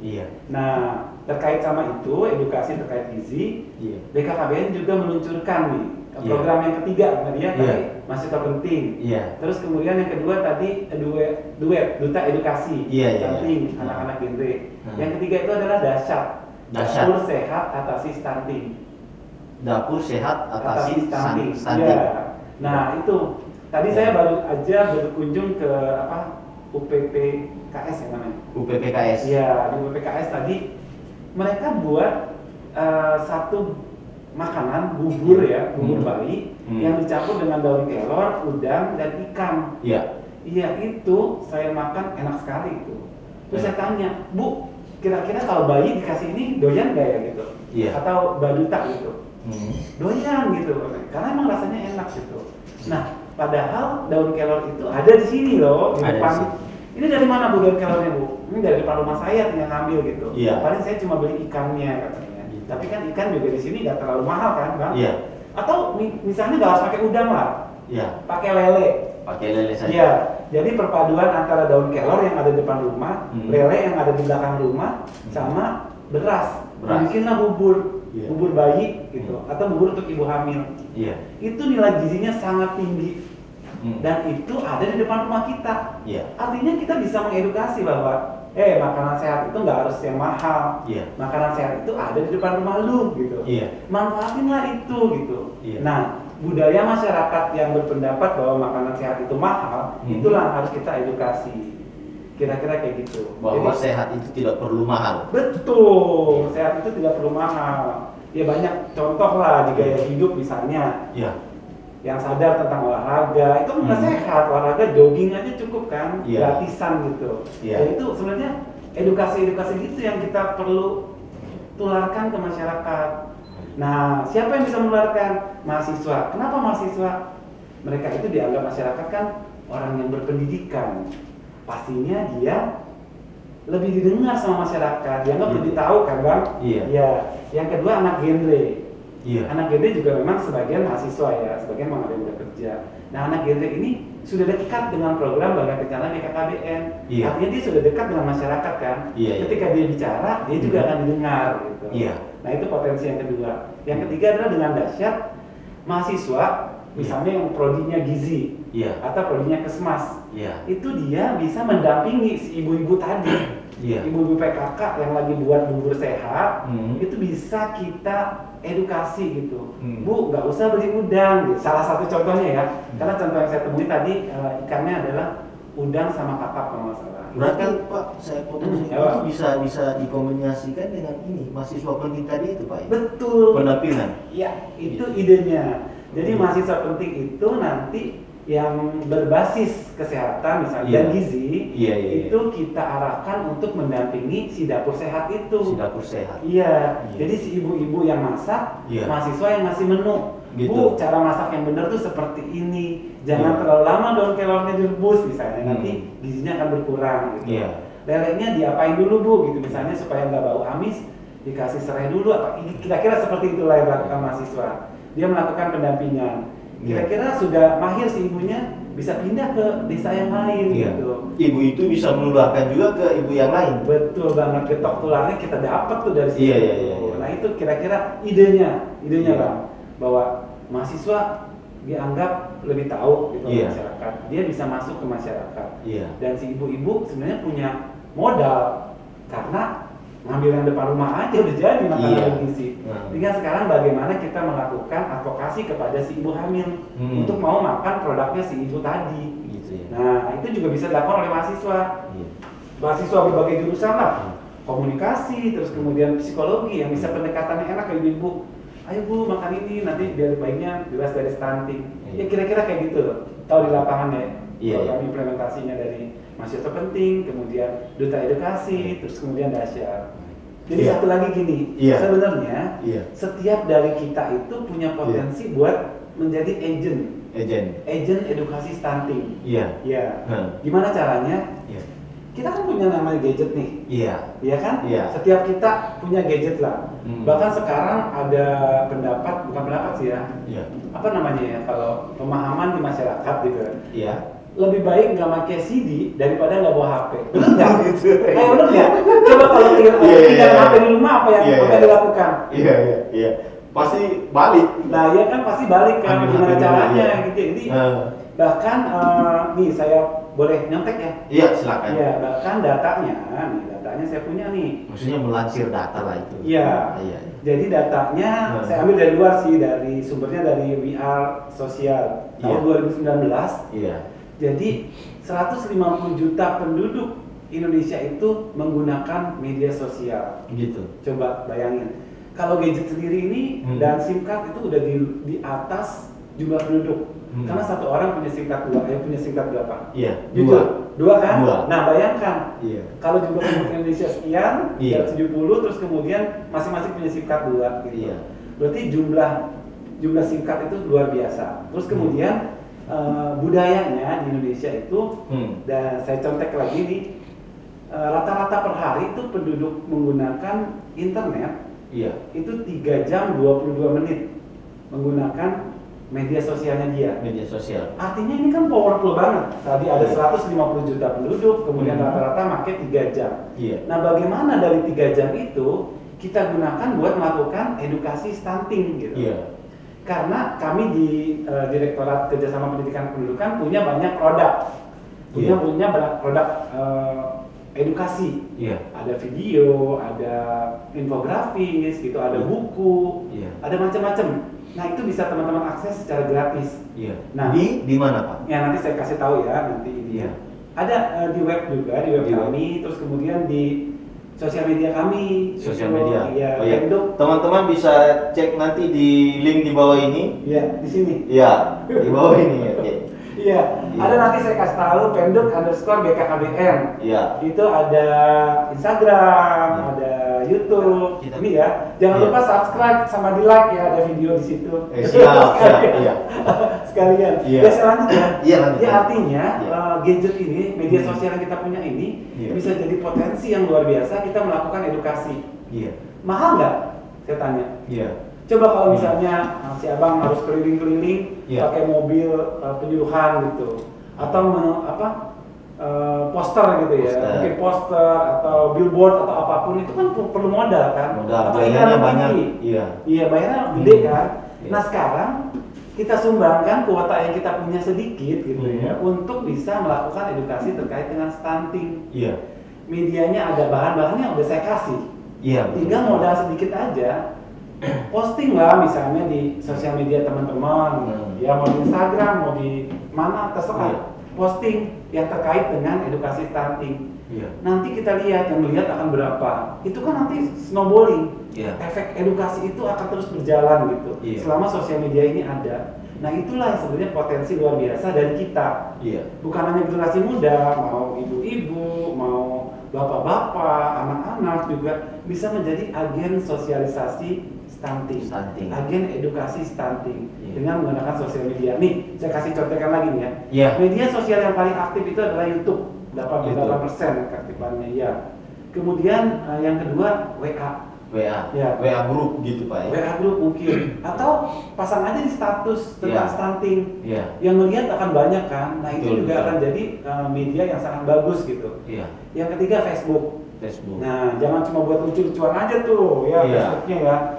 Nah, terkait sama itu, edukasi terkait gizi, BKKBN juga meluncurkan nih program yang ketiga tadi mahasiswa penting. Terus kemudian yang kedua tadi duet Duta Edukasi Stunting anak-anak genre. Yang ketiga itu adalah Dapur Sehat Atasi Stunting. Dapur Sehat Atasi Stunting. Nah itu tadi saya baru aja berkunjung ke UPPKS ya namanya. UPPKS. Di UPPKS tadi mereka buat satu makanan bubur bubur bayi yang dicampur dengan daun kelor, udang dan ikan. Itu saya makan enak sekali itu. Terus saya tanya, Bu, kira-kira kalau bayi dikasih ini doyan nggak ya gitu? Atau balita gitu? Doyan gitu, karena emang rasanya enak gitu. Nah, padahal daun kelor itu ada di sini loh, di depan. Ini dari mana Bu daun kelornya Bu? Ini dari depan rumah saya, tinggal ngambil gitu. Paling saya cuma beli ikannya katanya. Tapi kan ikan juga di sini nggak terlalu mahal kan, Bang? Atau misalnya nggak harus pakai udang lah, pakai lele. Pakai lele saja. Jadi perpaduan antara daun kelor yang ada di depan rumah, lele yang ada di belakang rumah, sama beras. Bikinlah bubur bayi gitu, atau bubur untuk ibu hamil. Itu nilai gizinya sangat tinggi. Dan itu ada di depan rumah kita. Artinya kita bisa mengedukasi bahwa makanan sehat itu nggak harus yang mahal. Makanan sehat itu ada di depan rumah lu gitu. Manfaatinlah itu gitu. Nah, budaya masyarakat yang berpendapat bahwa makanan sehat itu mahal, itulah harus kita edukasi. Kira-kira kayak gitu. Bahwa jadi, sehat itu tidak perlu mahal. Betul, sehat itu tidak perlu mahal. Ya banyak contoh lah di gaya hidup misalnya. Iya. Yang sadar tentang olahraga itu nggak sehat, olahraga jogging aja cukup kan, gratisan gitu. Ya itu sebenarnya edukasi gitu yang kita perlu tularkan ke masyarakat. Nah, siapa yang bisa menularkan? Mahasiswa. Kenapa mahasiswa? Mereka itu dianggap masyarakat kan orang yang berpendidikan. Pastinya dia lebih didengar sama masyarakat, dianggap lebih tahu kan Bang? Iya. Ya. Yang kedua anak genre. Iya. Anak genre juga memang sebagian mahasiswa ya, sebagian memang ada yang bekerja. Nah, anak genre ini sudah dekat dengan program Bangga Kencana BKKBN. Iya. Artinya dia sudah dekat dengan masyarakat kan. Iya. Ketika dia bicara, dia juga akan didengar gitu. Iya. Nah, itu potensi yang kedua. Yang ketiga adalah dengan dahsyat mahasiswa, misalnya yang prodinya gizi atau prodinya kesmas. Itu dia bisa mendampingi si ibu-ibu tadi. Ibu-ibu PKK yang lagi buat bubur sehat, itu bisa kita edukasi gitu. Bu, nggak usah beli udang. Gitu. Salah satu contohnya ya, karena contoh yang saya temui tadi ikannya adalah udang sama kakap kalau nggak salah. Berarti Pak, saya potong itu bisa dikombinasikan dengan ini mahasiswa penting tadi itu Pak? Betul. Pendampingan. Iya, itu idenya. Jadi mahasiswa penting itu nanti yang berbasis kesehatan misalnya dan gizi itu kita arahkan untuk mendampingi si dapur sehat itu. Si dapur sehat. Iya. Jadi si ibu-ibu yang masak, mahasiswa yang ngasih menu. Gitu. Bu, cara masak yang benar tuh seperti ini. Jangan terlalu lama daun kelornya direbus misalnya, nanti gizinya akan berkurang gitu. Lelenya diapain dulu Bu gitu misalnya supaya nggak bau amis, dikasih serai dulu apa kira-kira seperti itulah yang dilakukan mahasiswa. Dia melakukan pendampingan. Kira-kira sudah mahir si ibunya, bisa pindah ke desa yang lain gitu. Ibu itu bisa menularkan juga ke ibu yang lain. Betul banget, getok tularnya kita dapat tuh dari situ. Nah itu kira-kira idenya Bang, bahwa mahasiswa dianggap lebih tahu gitu masyarakat. Dia bisa masuk ke masyarakat. Dan si ibu-ibu sebenarnya punya modal karena ngambil yang depan rumah aja udah jadi makanan bergizi. Tinggal sekarang bagaimana kita melakukan advokasi kepada si ibu hamil untuk mau makan produknya si ibu tadi. Nah itu juga bisa dilakukan oleh mahasiswa. Mahasiswa berbagai jurusan lah, komunikasi, terus kemudian psikologi yang bisa pendekatannya enak ke ibu-ibu. Ayo Bu makan ini nanti biar bayinya bebas dari stunting. Ya kira-kira kayak gitu loh. Tahu di lapangannya. Program implementasinya dari mahasiswa penting, kemudian duta edukasi, terus kemudian dahsyat. Jadi satu lagi gini, sebenarnya setiap dari kita itu punya potensi buat menjadi agent edukasi stunting. Gimana caranya? Kita kan punya namanya gadget nih, iya kan? Setiap kita punya gadget lah. Bahkan sekarang ada bukan pendapat sih ya. Apa namanya ya? Kalau pemahaman di masyarakat gitu. Lebih baik nggak pakai CD daripada nggak bawa HP. Benar nggak? Benar nggak? Coba kalau tinggal HP di rumah apa yang dilakukan? Pasti balik. Nah ya kan pasti balik kan. Gimana caranya gitu. Jadi bahkan nih saya boleh nyontek ya? Iya silakan. Iya bahkan datanya saya punya nih. Maksudnya melansir data lah itu. Iya. Jadi datanya saya ambil dari luar sih, dari sumbernya dari We Are Social tahun 2019. Jadi 150 juta penduduk Indonesia itu menggunakan media sosial. Gitu. Coba bayangin. Kalau gadget sendiri ini dan SIM card itu udah di atas jumlah penduduk. Karena satu orang punya SIM card punya SIM card berapa? Dua kan? Nah bayangkan. Kalau jumlah penduduk Indonesia sekian, 70 terus kemudian masing-masing punya SIM card 2 gitu. Berarti jumlah SIM card itu luar biasa. Terus kemudian budayanya di Indonesia itu dan saya contek lagi nih rata-rata per hari itu penduduk menggunakan internet itu 3 jam 22 menit menggunakan media sosialnya dia. Artinya ini kan powerful banget. Tadi ada 150 juta penduduk, kemudian rata-rata pakai 3 jam. Nah, bagaimana dari 3 jam itu kita gunakan buat melakukan edukasi stunting gitu. Karena kami di Direktorat Kerjasama Pendidikan Kependudukan punya banyak produk. Punya produk edukasi. Ada video, ada infografis gitu, ada buku, ada macam-macam. Nah itu bisa teman-teman akses secara gratis. Nah di mana Pak? Ya nanti saya kasih tahu ya nanti ini. Ada di web juga, di web kami, terus kemudian di sosial media kami. Sosial media. Iya. Oh, iya. Teman-teman bisa cek nanti di link di bawah ini. Iya, di sini. Iya, di bawah ini. Oke. Iya. Ada nanti saya kasih tahu Penduk_BKKBN. Iya. Itu ada Instagram, ada YouTube. Ini ya. Jangan lupa subscribe sama di like ya, ada video di situ. Siap. Iya. Sekalian. Iya. Ya selanjutnya. Iya, lanjut. Ya artinya gadget ini, media sosial yang kita punya ini bisa jadi potensi yang luar biasa kita melakukan edukasi. Iya. Mahal nggak? Saya tanya. Iya. Coba kalau misalnya si abang harus keliling-keliling pakai mobil penyuluhan gitu, atau poster gitu ya, mungkin poster atau billboard atau apapun itu kan perlu modal kan? Modal, bayarnya banyak. Iya, bayarnya gede kan. Nah sekarang kita sumbangkan kuota yang kita punya sedikit gitu ya, untuk bisa melakukan edukasi terkait dengan stunting. Iya. Medianya ada, bahan-bahannya udah saya kasih. Iya. Tinggal modal sedikit aja. Posting lah misalnya di sosial media teman-teman, ya mau di Instagram, mau di mana terserah. Posting yang terkait dengan edukasi stunting. Nanti kita lihat, yang melihat akan berapa. Itu kan nanti snowballing. Efek edukasi itu akan terus berjalan gitu. Selama sosial media ini ada. Nah itulah yang sebenarnya potensi luar biasa dari kita. Bukan hanya generasi muda, mau ibu-ibu, mau bapak-bapak, anak-anak juga bisa menjadi agen sosialisasi stunting. Agen edukasi stunting dengan menggunakan sosial media. Nih, saya kasih contohkan lagi nih ya. Media sosial yang paling aktif itu adalah YouTube, 88% aktifannya ya. Kemudian yang kedua WA. WA grup gitu Pak ya. WA grup mungkin, atau pasang aja di status tentang stunting. Yang melihat akan banyak kan. Nah, itu juga akan jadi media yang sangat bagus gitu. Yang ketiga Facebook. Nah, jangan cuma buat lucu-lucuan aja tuh ya Facebooknya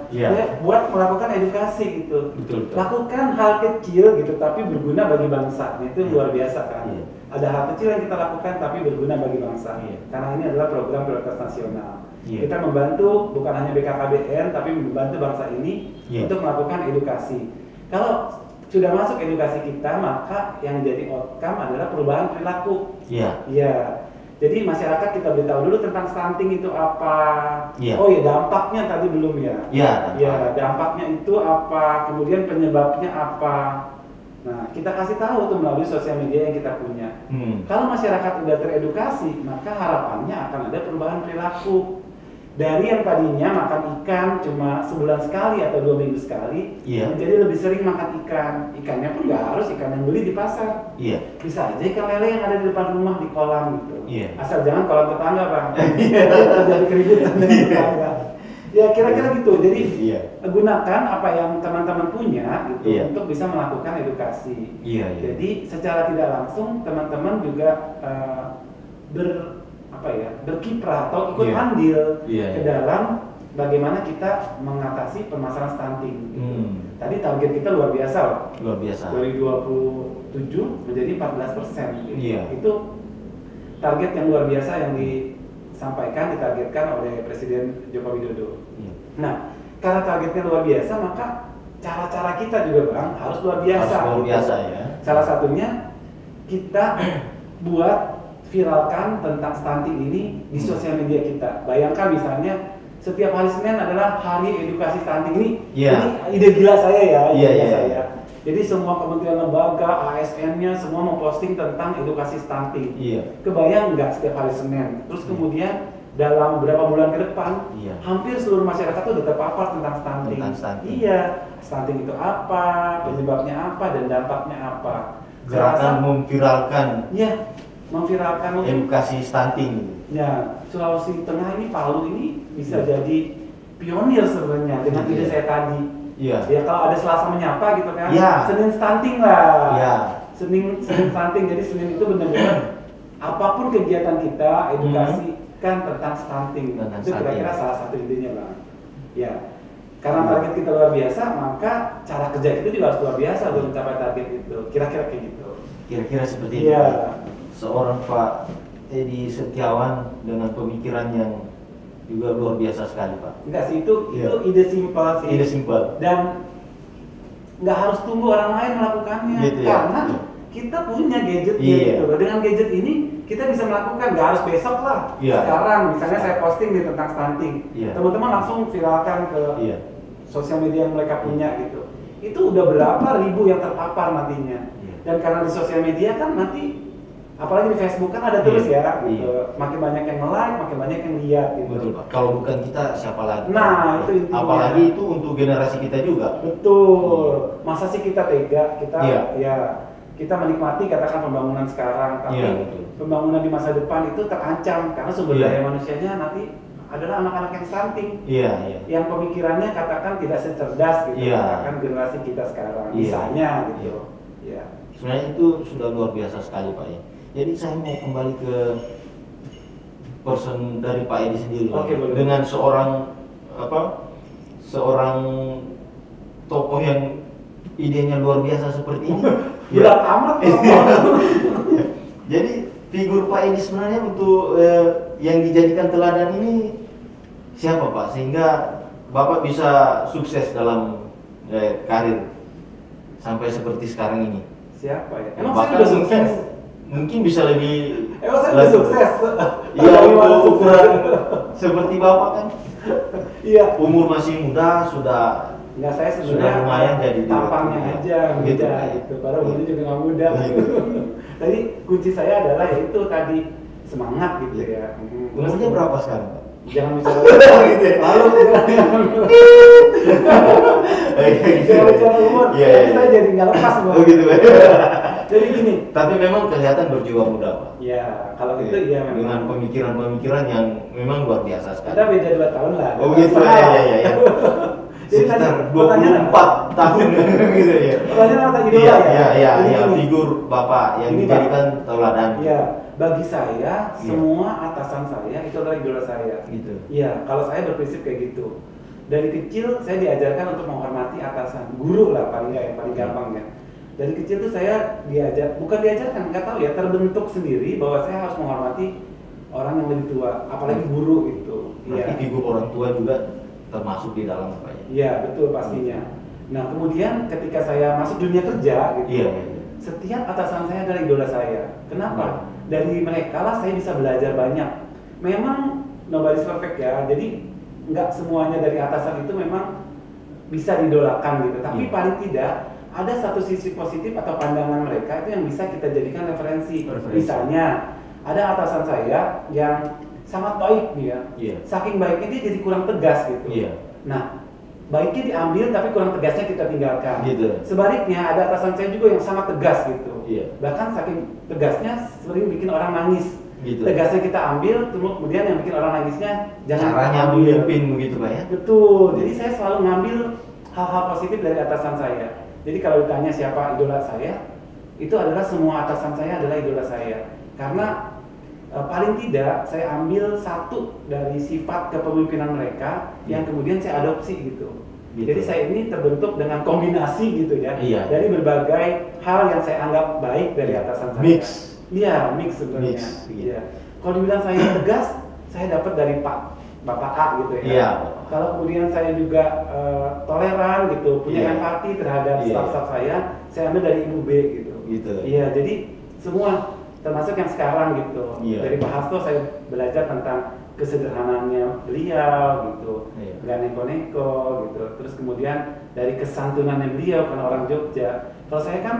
ya. Buat melakukan edukasi gitu. Betul. Lakukan hal kecil gitu tapi berguna bagi bangsa. Itu luar biasa kan. Ada hal kecil yang kita lakukan tapi berguna bagi bangsa. Karena ini adalah program prioritas nasional. Kita membantu bukan hanya BKKBN tapi membantu bangsa ini untuk melakukan edukasi. Kalau sudah masuk edukasi kita, maka yang jadi outcome adalah perubahan perilaku. Jadi masyarakat kita beritahu dulu tentang stunting itu apa. Oh ya, dampaknya tadi belum ya. Dampaknya itu apa, kemudian penyebabnya apa. Nah, kita kasih tahu tuh melalui sosial media yang kita punya. Kalau masyarakat udah teredukasi, maka harapannya akan ada perubahan perilaku. Dari yang tadinya makan ikan cuma sebulan sekali atau 2 minggu sekali, menjadi lebih sering makan ikan. Ikannya pun nggak harus ikan yang beli di pasar. Bisa aja ikan lele yang ada di depan rumah di kolam gitu. Asal jangan kolam tetangga Bang. Terjadi keributan dengan tetangga. Ya kira-kira gitu. Jadi gunakan apa yang teman-teman punya gitu untuk bisa melakukan edukasi. Jadi secara tidak langsung teman-teman juga berkiprah atau ikut andil ke dalam bagaimana kita mengatasi permasalahan stunting. Tadi target kita luar biasa loh. Dari 27 menjadi 14%. Itu target yang luar biasa yang ditargetkan oleh Presiden Joko Widodo. Nah, karena targetnya luar biasa, maka cara-cara kita juga Bang harus luar biasa. Salah satunya kita buat viralkan tentang stunting ini di sosial media kita. Bayangkan misalnya setiap hari Senin adalah hari edukasi stunting ini. Ini ide gila saya ya. Jadi semua kementerian lembaga, ASN-nya semua memposting tentang edukasi stunting. Kebayang nggak setiap hari Senin? Terus kemudian dalam beberapa bulan ke depan, hampir seluruh masyarakat itu sudah terpapar tentang stunting. Stunting itu apa, penyebabnya apa, dan dampaknya apa. Gerakan memviralkan. Memviralkan edukasi stunting. Sulawesi Tengah ini, Palu ini bisa jadi pionir sebenarnya dengan ide saya tadi. Kalau ada Selasa menyapa gitu kan, Senin stunting lah. Senin stunting, jadi Senin itu benar-benar apapun kegiatan kita edukasikan tentang stunting. Itu kira-kira salah satu idenya Bang. Karena target kita luar biasa, maka cara kerja kita juga harus luar biasa untuk mencapai target itu. Kira-kira kayak gitu. Kira-kira seperti itu. Seorang Pak Edi Setiawan dengan pemikiran yang juga luar biasa sekali Pak. Enggak sih, itu ide simpel sih. Ide simpel. Dan nggak harus tunggu orang lain melakukannya, karena kita punya gadget gitu. Dengan gadget ini kita bisa melakukan, nggak harus besok lah. Sekarang misalnya saya posting nih tentang stunting, teman-teman langsung viralkan ke sosial media yang mereka punya gitu. Itu udah berapa ribu yang terpapar nantinya. Dan karena di sosial media kan nanti, apalagi di Facebook kan ada terus ya gitu. Makin banyak yang like, makin banyak yang lihat gitu. Betul Pak. Kalau bukan kita siapa lagi? Nah, itu intinya. Apalagi itu untuk generasi kita juga. Betul. Masa sih kita tega? Kita kita menikmati katakan pembangunan sekarang, tapi pembangunan di masa depan itu terancam karena sumber daya manusianya nanti adalah anak-anak yang stunting, yang pemikirannya katakan tidak secerdas gitu, katakan generasi kita sekarang, misalnya gitu. Sebenarnya itu sudah luar biasa sekali Pak ya. Jadi saya mau kembali ke person dari Pak Edi sendiri dengan seorang tokoh yang idenya luar biasa seperti ini. Berat amat. Jadi figur Pak Edi sebenarnya untuk yang dijadikan teladan ini siapa Pak? Sehingga Bapak bisa sukses dalam karir sampai seperti sekarang ini. Siapa ya? Emang saya udah sukses? Mungkin bisa lebih. Emang saya udah sukses? Iya, ukuran seperti Bapak kan. Iya. Umur masih muda sudah. Enggak, saya sebenarnya sudah lumayan jadi tampangnya aja muda gitu. Padahal umurnya juga nggak muda. Jadi kunci saya adalah yaitu tadi semangat gitu ya. Umurnya berapa sekarang Pak? Jangan bicara gitu ya. Lalu jangan bicara umur. Saya jadi nggak lepas loh. Gitu ya. Jadi gini. Tapi memang kelihatan berjiwa muda Pak. Ya, kalau itu ya memang. Dengan pemikiran-pemikiran yang memang luar biasa sekali. Kita beda 2 tahun lah. Oh gitu ya. Sekitar 24 tahun gitu ya. Pertanyaan apa tadi idola ya? Iya, figur Bapak yang dijadikan teladan. Iya, bagi saya semua atasan saya itu adalah idola saya. Gitu. Iya, kalau saya berprinsip kayak gitu. Dari kecil saya diajarkan untuk menghormati atasan, guru lah paling nggak yang paling gampang ya. Dari kecil tuh saya bukan diajarkan, nggak tahu ya, terbentuk sendiri bahwa saya harus menghormati orang yang lebih tua, apalagi guru itu. Berarti figur orang tua juga termasuk di dalam apa ya? Iya betul pastinya. Nah kemudian ketika saya masuk dunia kerja gitu, setiap atasan saya adalah idola saya. Kenapa? Dari mereka lah saya bisa belajar banyak. Memang nobody's perfect ya, jadi nggak semuanya dari atasan itu memang bisa didolakan gitu. Tapi paling tidak ada satu sisi positif atau pandangan mereka itu yang bisa kita jadikan referensi. Misalnya ada atasan saya yang sangat baik dia, saking baiknya dia jadi kurang tegas gitu. Nah, baiknya diambil tapi kurang tegasnya kita tinggalkan. Sebaliknya ada atasan saya juga yang sangat tegas gitu. Bahkan saking tegasnya sering bikin orang nangis. Tegasnya kita ambil, kemudian yang bikin orang nangisnya jangan. Caranya memimpin begitu Pak ya? Betul. Jadi saya selalu ngambil hal-hal positif dari atasan saya. Jadi kalau ditanya siapa idola saya, itu adalah semua atasan saya adalah idola saya. Karena paling tidak saya ambil satu dari sifat kepemimpinan mereka yang kemudian saya adopsi gitu. Jadi saya ini terbentuk dengan kombinasi gitu ya, dari berbagai hal yang saya anggap baik dari atasan saya. Mix sebenarnya. Kalau dibilang saya tegas, saya dapat dari Bapak A gitu ya. Kalau kemudian saya juga toleran gitu, punya empati terhadap staff-staff saya ambil dari Ibu B gitu. Iya, jadi semua termasuk yang sekarang gitu. Dari Pak Hasto saya belajar tentang kesederhanaannya beliau gitu, nggak neko-neko gitu. Terus kemudian dari kesantunannya beliau karena orang Jogja. Kalau saya kan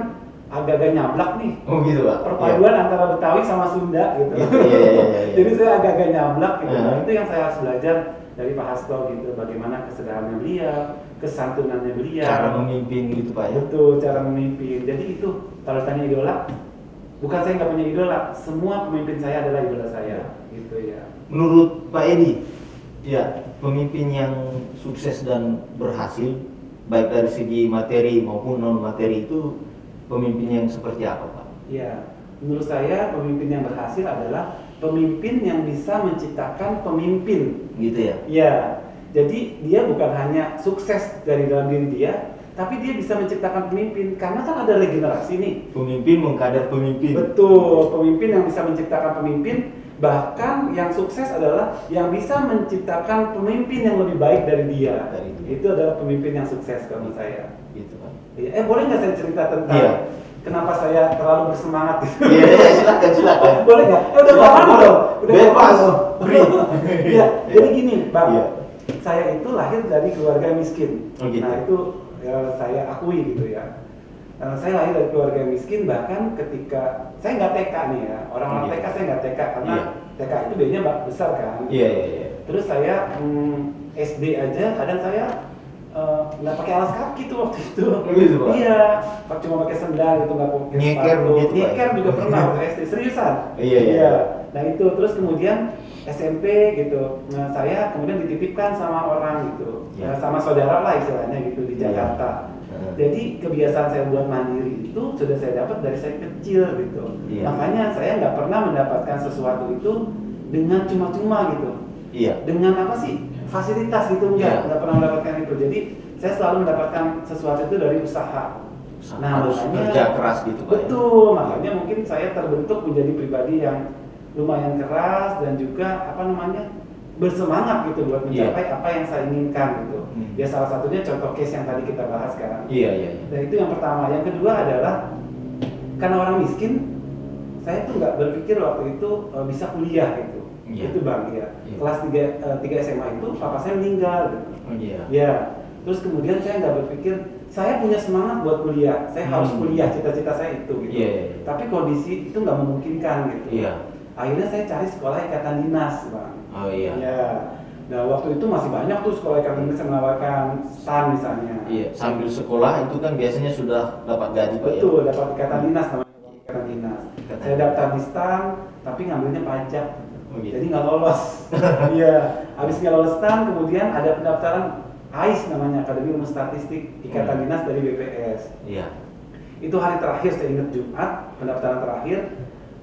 agak-agak nyablak nih. Oh gitu Pak. Perpaduan antara Betawi sama Sunda gitu. Jadi saya agak-agak nyablak gitu. Nah, itu yang saya harus belajar dari Pak Hasto gitu. Bagaimana kesederhanaannya beliau, kesantunannya beliau. Cara memimpin gitu Pak ya. Betul, cara memimpin. Jadi itu kalau tanya idola, bukan saya nggak punya idola, semua pemimpin saya adalah idola saya, gitu ya. Menurut Pak Edi, pemimpin yang sukses dan berhasil, baik dari segi materi maupun non materi itu pemimpin yang seperti apa Pak? Ya, menurut saya pemimpin yang berhasil adalah pemimpin yang bisa menciptakan pemimpin. Gitu ya? Ya, jadi dia bukan hanya sukses dari dalam diri dia, tapi dia bisa menciptakan pemimpin, karena kan ada regenerasi nih. Pemimpin mengkader pemimpin. Betul, pemimpin yang bisa menciptakan pemimpin, bahkan yang sukses adalah yang bisa menciptakan pemimpin yang lebih baik dari dia. Itu adalah pemimpin yang sukses menurut saya. Gitu Pak. Boleh nggak saya cerita tentang kenapa saya terlalu bersemangat gitu. Iya, silakan. Boleh nggak? Udah kapan dong? Bebas. Iya, jadi gini, Bang. Iya. Saya itu lahir dari keluarga miskin. Oh, gitu. Nah itu saya akui gitu ya. Saya lahir dari keluarga miskin, bahkan ketika saya nggak TK nih ya, orang-orang TK saya nggak TK karena TK itu biayanya besar kan. Iya. Terus saya SD aja, kadang saya nggak pakai alas kaki tuh waktu itu. Gitu, Pak? Iya, cuma pakai sendal gitu, nggak pakai sepatu. Nyeker juga pernah waktu SD, seriusan. Iya. Nah itu terus kemudian SMP gitu. Nah saya kemudian dititipkan sama orang gitu, sama saudara lah istilahnya gitu di Jakarta. Jadi kebiasaan saya buat mandiri itu sudah saya dapat dari saya kecil gitu. Makanya saya nggak pernah mendapatkan sesuatu itu dengan cuma-cuma gitu. Dengan apa sih? Fasilitas gitu nggak pernah mendapatkan itu. Jadi saya selalu mendapatkan sesuatu itu dari usaha. Nah, harus kerja keras gitu, Pak. Betul, makanya mungkin saya terbentuk menjadi pribadi yang lumayan keras dan juga bersemangat gitu buat mencapai apa yang saya inginkan gitu. Ya salah satunya contoh case yang tadi kita bahas kan. Iya. Dan itu yang pertama. Yang kedua adalah karena orang miskin, saya tuh nggak berpikir waktu itu bisa kuliah gitu. Itu Bang ya. Kelas 3 SMA itu papa saya meninggal gitu. Terus kemudian saya nggak berpikir saya punya semangat buat kuliah, saya harus kuliah, cita-cita saya itu gitu. Tapi kondisi itu nggak memungkinkan gitu. Akhirnya saya cari sekolah ikatan dinas, Bang. Nah waktu itu masih banyak tuh sekolah ikatan dinas yang menawarkan STAN misalnya. Sambil sekolah itu kan biasanya sudah dapat gaji, Pak. Betul, dapat ikatan dinas namanya ikatan dinas. Saya daftar di STAN, tapi ngambilnya pajak. Jadi nggak lolos. Habis nggak lolos STAN, kemudian ada pendaftaran AIS namanya, Akademi Ilmu Statistik Ikatan Dinas dari BPS. Itu hari terakhir, saya ingat Jumat, pendaftaran terakhir,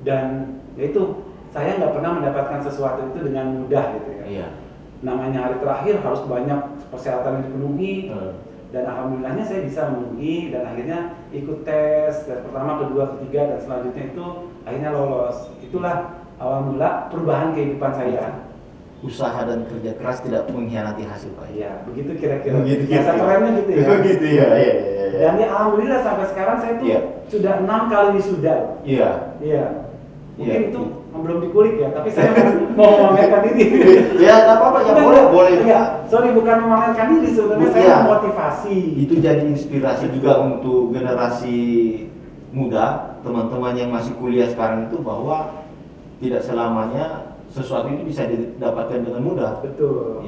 dan itu saya nggak pernah mendapatkan sesuatu itu dengan mudah gitu ya. Namanya hari terakhir harus banyak persyaratan yang dipenuhi, dan alhamdulillahnya saya bisa memenuhi dan akhirnya ikut tes pertama, kedua, ketiga dan selanjutnya itu akhirnya lolos. Itulah awal mula perubahan kehidupan saya. Usaha dan kerja keras tidak mengkhianati hasil, Pak. Begitu kira-kira. Biasa kerennya gitu ya. Begitu ya. Dan ya alhamdulillah sampai sekarang saya tuh sudah 6 kali wisuda. Mungkin itu belum dikulik ya, tapi saya mau memamerkan diri. Nggak apa-apa, boleh. Sorry, bukan memamerkan diri, sebenarnya saya memotivasi. Itu jadi inspirasi juga untuk generasi muda, teman-teman yang masih kuliah sekarang itu, bahwa tidak selamanya sesuatu itu bisa didapatkan dengan mudah. Betul.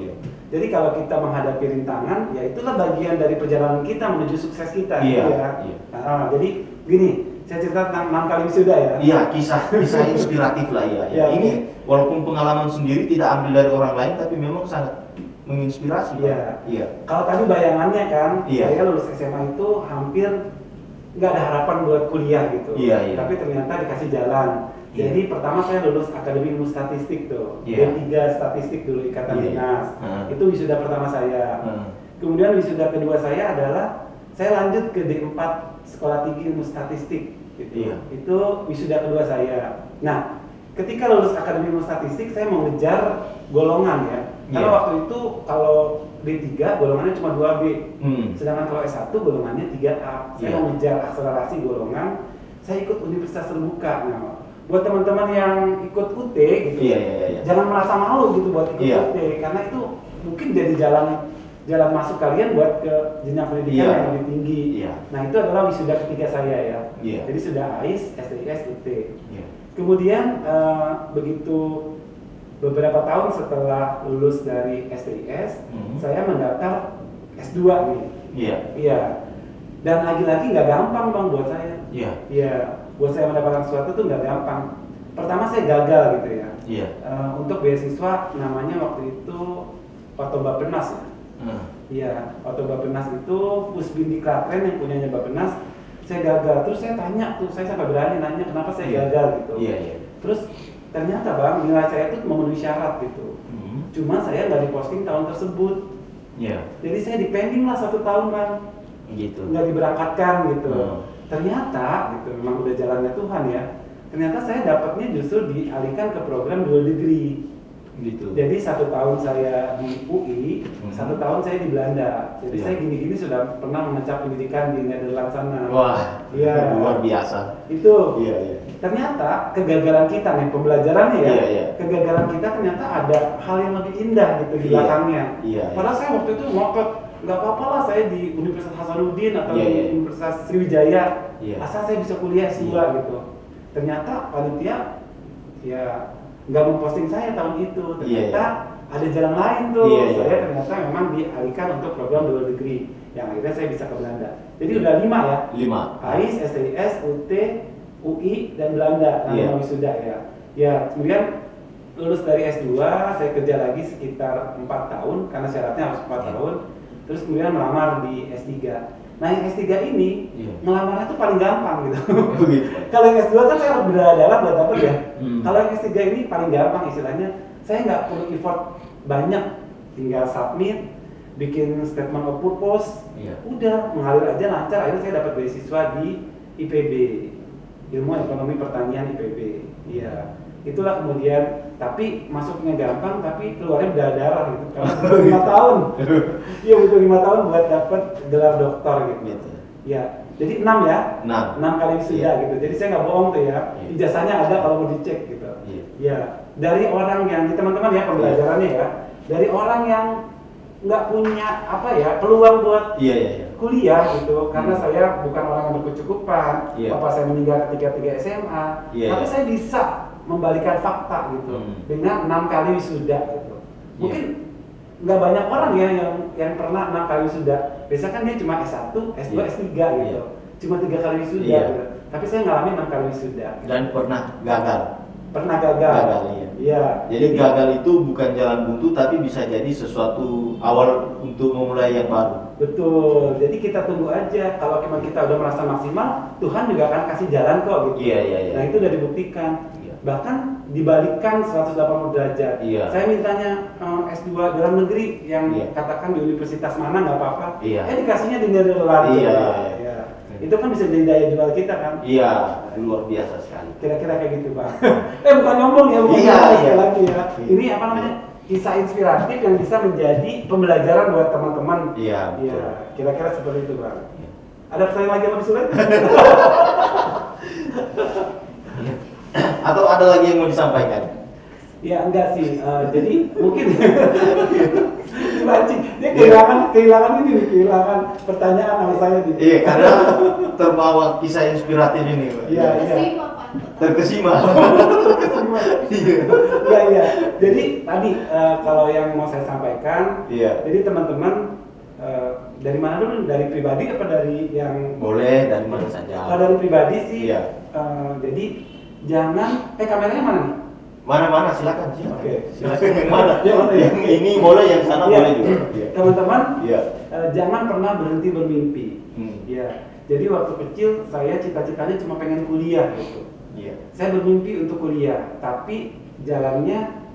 Jadi kalau kita menghadapi rintangan, ya itulah bagian dari perjalanan kita menuju sukses kita. Jadi gini, saya cerita tentang 6 kali wisuda ya. Kisah inspiratif lah ya. Ini walaupun pengalaman sendiri tidak ambil dari orang lain, tapi memang sangat menginspirasi. Kalau tadi bayangannya kan, saya lulus SMA itu hampir nggak ada harapan buat kuliah gitu. Tapi ternyata dikasih jalan. Jadi pertama saya lulus Akademi Ilmu Statistik tuh, D3 Statistik dulu Ikatan Dinas. Itu wisuda pertama saya. Kemudian wisuda kedua saya adalah saya lanjut ke D4 Sekolah Tinggi Ilmu Statistik. Gitu. Itu wisuda kedua saya. Nah, ketika lulus Akademi Ilmu Statistik saya mau ngejar golongan ya. Karena waktu itu kalau D3 golongannya cuma 2B. Sedangkan kalau S1 golongannya 3A. Saya mau ngejar akselerasi golongan. Saya ikut Universitas Terbuka. Nah, buat teman-teman yang ikut UT gitu, jangan merasa malu gitu buat ikut UT, karena itu mungkin jadi jalan masuk kalian buat ke jenjang pendidikan yang lebih tinggi. Nah itu adalah wisuda ketiga saya ya. Jadi sudah AIS, STIS, UT. Kemudian begitu beberapa tahun setelah lulus dari STIS, saya mendaftar S2 nih. Dan lagi-lagi nggak gampang Bang buat saya. Buat saya mendapatkan sesuatu tuh nggak gampang. Pertama saya gagal gitu ya. Untuk beasiswa namanya waktu itu Oto Bappenas ya. Oto Bappenas itu Pusbin di Klaten yang punyanya Bappenas. Saya gagal. Terus saya tanya tuh, saya sampai berani nanya kenapa saya gagal gitu. Terus ternyata Bang, nilai saya itu memenuhi syarat gitu. Cuma saya nggak diposting tahun tersebut. Jadi saya dipending lah 1 tahun Bang. Nggak diberangkatkan gitu. Ternyata gitu, memang udah jalannya Tuhan ya. Ternyata saya dapatnya justru dialihkan ke program dual degree. Gitu. Jadi 1 tahun saya di UI, 1 tahun saya di Belanda. Jadi saya gini-gini sudah pernah mengenyam pendidikan di Nederland sana. Wah, iya. Luar biasa. Itu. Iya. Ternyata kegagalan kita nih, pembelajarannya ya. Iya. Kegagalan kita ternyata ada hal yang lebih indah gitu di belakangnya. Iya. Padahal saya waktu itu ngotot, nggak apa-apa lah saya di Universitas Hasanuddin atau di Universitas Sriwijaya. Asal saya bisa kuliah S2 gitu. Ternyata panitia ya nggak memposting saya tahun itu. Ternyata ada jalan lain tuh. Saya ternyata memang dialihkan untuk program dual degree yang akhirnya saya bisa ke Belanda. Jadi udah 5 ya. 5. AIS, STIS, UT, UI dan Belanda nama wisuda ya. Ya, kemudian lulus dari S2, saya kerja lagi sekitar 4 tahun karena syaratnya harus 4 tahun. Terus kemudian melamar di S3. Nah, yang S3 ini melamarnya tuh paling gampang gitu. Kalau yang S2 kan saya harus berdarah-darah buat dapet ya. Kalau yang S3 ini paling gampang istilahnya, saya nggak perlu effort banyak, tinggal submit, bikin statement of purpose, udah mengalir aja lancar. Akhirnya saya dapat beasiswa di IPB, Ilmu Ekonomi Pertanian IPB. Iya, itulah kemudian. Tapi masuknya gampang, tapi keluarnya berdarah gitu. Karena butuh 5 tahun. Iya, butuh 5 tahun buat dapat gelar doktor gitu. Ya, jadi 6 ya. 6 kali wisuda gitu. Jadi saya nggak bohong tuh ya. Ijazahnya ada kalau mau dicek gitu. Ya, dari orang yang teman-teman ya pembelajarannya ya, dari orang yang nggak punya apa ya peluang buat kuliah gitu, karena saya bukan orang yang berkecukupan. Bapak saya meninggal ketika 3 SMA, tapi saya bisa membalikan fakta gitu dengan 6 kali wisuda gitu. Mungkin nggak banyak orang ya yang pernah 6 kali wisuda. Biasanya kan dia cuma S1, S2, S3 gitu. Cuma 3 kali wisuda gitu. Tapi saya ngalamin 6 kali wisuda. Gitu. Dan pernah gagal. Pernah gagal. Jadi gagal itu bukan jalan buntu, tapi bisa jadi sesuatu awal untuk memulai yang baru. Betul. Jadi kita tunggu aja. Kalau memang kita udah merasa maksimal, Tuhan juga akan kasih jalan kok gitu. Nah, itu udah dibuktikan. Bahkan dibalikkan 180 derajat. Saya mintanya S2 dalam negeri yang katakan di universitas mana nggak apa-apa. Dikasihnya di Nederland. Itu kan bisa jadi daya jual kita kan? Luar biasa sekali. Kira-kira kayak gitu, Pak. Bukan nyombong ya, bukan lagi ya. Ini apa namanya? Kisah inspiratif yang bisa menjadi pembelajaran buat teman-teman. Kira-kira seperti itu, Bang. Ada pertanyaan lagi yang lebih sulit? Atau ada lagi yang mau disampaikan? Ya enggak sih, jadi mungkin dia kehilangan pertanyaan sama saya. Karena terbawa kisah inspiratif ini. Terkesima. Iya. Jadi tadi kalau yang mau saya sampaikan, jadi teman-teman dari mana dulu? Dari pribadi apa dari yang? Boleh dari mana saja. Kalau dari pribadi sih, jadi jangan. Kameranya mana nih? Mana silakan. Oke. Silakan. Mana? Yang ini boleh, yang sana boleh juga. Teman-teman, jangan pernah berhenti bermimpi. Jadi waktu kecil saya cita-citanya cuma pengen kuliah gitu. Saya bermimpi untuk kuliah, tapi jalannya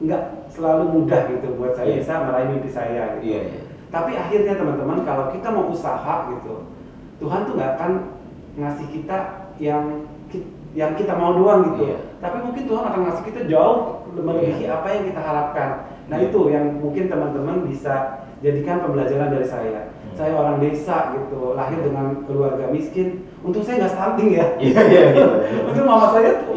nggak selalu mudah gitu buat saya bisa meraih mimpi saya. Gitu. Tapi akhirnya teman-teman, kalau kita mau usaha gitu, Tuhan tuh nggak akan ngasih kita yang kita mau doang gitu. Tapi mungkin Tuhan akan ngasih kita jauh melebihi apa yang kita harapkan. Nah itu yang mungkin teman-teman bisa jadikan pembelajaran dari saya. Saya orang desa gitu, lahir dengan keluarga miskin. Untung saya nggak stunting ya. Untung mama saya tuh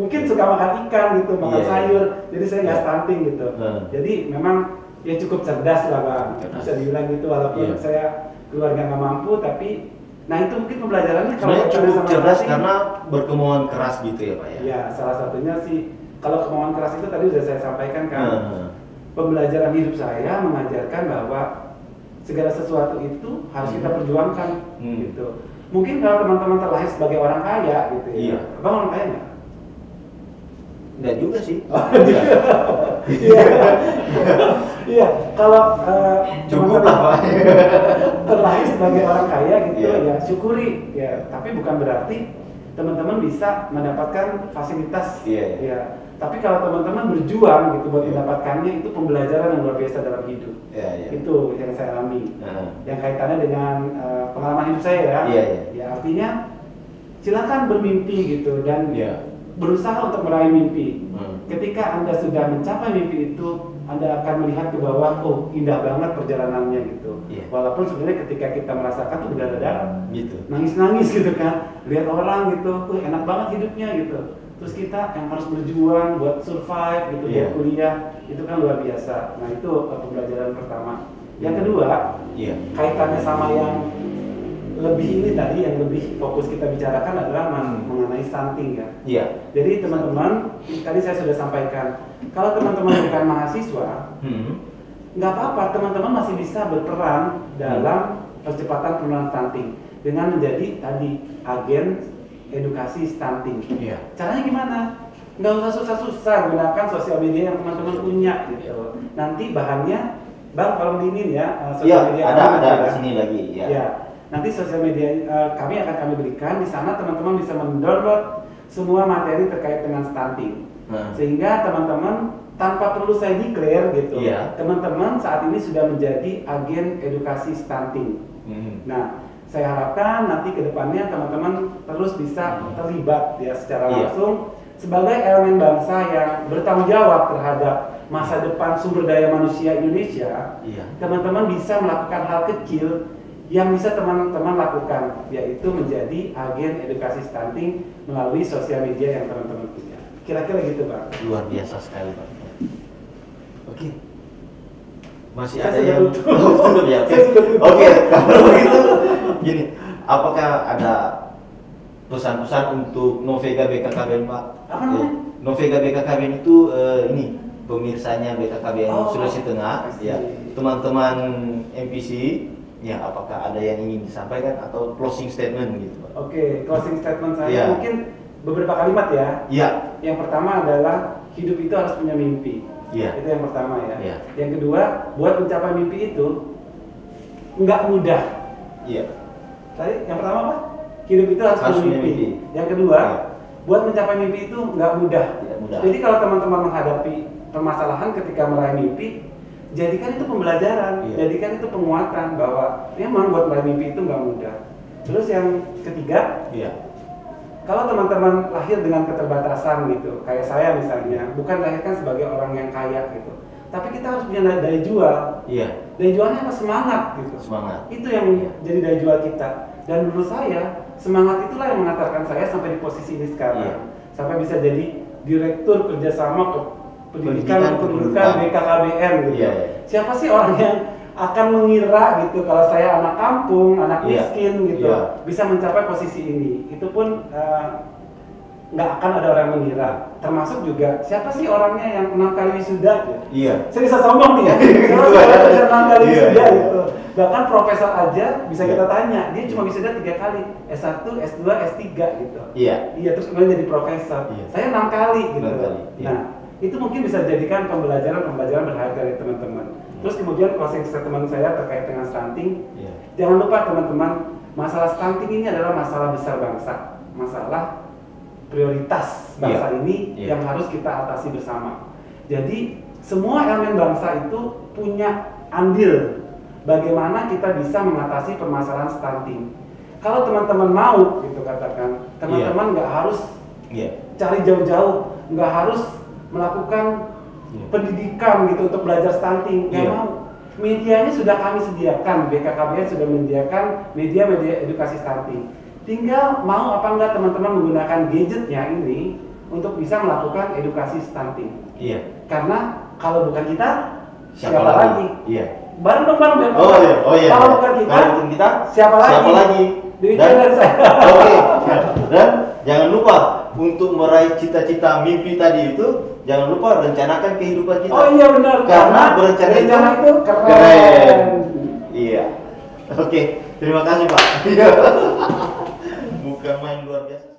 mungkin suka makan ikan gitu, makan sayur. Jadi saya nggak stunting gitu. Jadi memang ya cukup cerdas lah, Bang. Bisa dibilang gitu, walaupun saya keluarga nggak mampu, tapi nah itu mungkin pembelajarannya kalau cukup cerdas karena berkemauan keras gitu ya, Pak ya. Ya, salah satunya sih kalau kemauan keras itu tadi sudah saya sampaikan kan. Pembelajaran hidup saya mengajarkan bahwa segala sesuatu itu harus kita perjuangkan gitu. Mungkin kalau teman-teman terlahir sebagai orang kaya gitu ya. Abang orang kaya nggak? Enggak juga sih. Iya, kalau cukup lah, Pak. Terlahir sebagai orang kaya gitu ya syukuri ya. Tapi bukan berarti teman-teman bisa mendapatkan fasilitas. Tapi kalau teman-teman berjuang gitu buat mendapatkannya, itu pembelajaran yang luar biasa dalam hidup. Itu yang saya alami. Yang kaitannya dengan pengalaman hidup saya ya. Ya artinya silakan bermimpi gitu dan berusaha untuk meraih mimpi. ketika Anda sudah mencapai mimpi itu, Anda akan melihat ke bawah, oh indah banget perjalanannya gitu. Walaupun sebenarnya ketika kita merasakan tuh berdarah-darah, gitu. Nangis-nangis gitu kan, lihat orang gitu, enak banget hidupnya gitu. Terus kita yang harus berjuang buat survive gitu, buat kuliah, itu kan luar biasa. Nah itu pembelajaran pertama. Yang kedua, kaitannya sama yang lebih ini tadi, yang lebih fokus kita bicarakan adalah mengenai stunting ya. Jadi teman-teman, tadi saya sudah sampaikan, kalau teman-teman bukan mahasiswa, nggak apa-apa, teman-teman masih bisa berperan dalam percepatan penurunan stunting dengan menjadi tadi agen edukasi stunting. Caranya gimana? Nggak usah susah-susah, gunakan sosial media yang teman-teman punya gitu. Nanti bahannya, Bang, kalau diinin ya, sosial media ada di sini lagi. Nanti sosial media kami akan kami berikan di sana, teman-teman bisa mendownload semua materi terkait dengan stunting. Sehingga teman-teman tanpa perlu saya declare gitu, teman-teman saat ini sudah menjadi agen edukasi stunting. Nah, saya harapkan nanti ke depannya teman-teman terus bisa terlibat ya secara langsung sebagai elemen bangsa yang bertanggung jawab terhadap masa depan sumber daya manusia Indonesia. Teman-teman bisa melakukan hal kecil yang bisa teman-teman lakukan, yaitu menjadi agen edukasi stunting melalui sosial media yang teman-teman punya. Kira-kira gitu, Bang. Luar biasa sekali, Bang. Oke. Masih Saya ada sudah yang tutup ya. Oke, kalau begitu gini, apakah ada pesan-pesan untuk Novega BKKBN, Pak? Apa namanya? Novega BKKBN itu ini pemirsanya BKKBN Sulawesi Tengah, ya. Teman-teman MPC, ya, apakah ada yang ingin disampaikan atau closing statement gitu, Pak? Oke, closing statement saya mungkin beberapa kalimat ya. Yang pertama adalah hidup itu harus punya mimpi. Itu yang pertama ya. Yang kedua, buat mencapai mimpi itu nggak mudah. Tadi yang pertama apa? Hidup itu harus punya mimpi. Yang kedua, buat mencapai mimpi itu nggak mudah. Jadi kalau teman-teman menghadapi permasalahan ketika meraih mimpi, jadikan itu pembelajaran, jadikan itu penguatan bahwa memang buat meraih mimpi itu nggak mudah. Terus yang ketiga, kalau teman-teman lahir dengan keterbatasan gitu, kayak saya misalnya, bukan lahirkan sebagai orang yang kaya gitu, tapi kita harus punya daya jual. Daya jualnya apa? Semangat gitu. Itu yang jadi daya jual kita. Dan menurut saya, semangat itulah yang mengantarkan saya sampai di posisi ini sekarang, sampai bisa jadi direktur kerjasama pendidikan kependudukan BKKBN gitu. Siapa sih orang yang akan mengira gitu kalau saya anak kampung, anak miskin gitu, bisa mencapai posisi ini? Itu pun nggak akan ada orang yang mengira. Termasuk juga siapa sih orangnya yang 6 kali wisuda? Saya bisa sombong nih ya. Saya bisa 6 kali wisuda gitu. Bahkan profesor aja bisa kita tanya, dia cuma wisuda 3 kali, S1, S2, S3 gitu. Terus kemudian jadi profesor. Saya 6 kali gitu. Nah, itu mungkin bisa dijadikan pembelajaran berharga dari teman-teman. Terus kemudian closing statement saya terkait dengan stunting. Jangan lupa teman-teman, masalah stunting ini adalah masalah besar bangsa, masalah prioritas bangsa ini yang harus kita atasi bersama. Jadi semua elemen bangsa itu punya andil bagaimana kita bisa mengatasi permasalahan stunting. Kalau teman-teman mau gitu katakan, teman-teman nggak harus cari jauh-jauh, nggak harus melakukan pendidikan gitu untuk belajar stunting, nggak mau. Medianya sudah kami sediakan, BKKBN sudah menyediakan media-media edukasi stunting. Tinggal mau apa enggak teman-teman menggunakan gadgetnya ini untuk bisa melakukan edukasi stunting. Karena kalau bukan kita, siapa lagi? Bareng. Kalau bukan kita, siapa lagi? Dan saya. Dan jangan lupa untuk meraih cita-cita mimpi tadi itu, jangan lupa rencanakan kehidupan kita. Benar. Karena berencana itu keren. Oke, terima kasih, Pak. Bukan main luar biasa.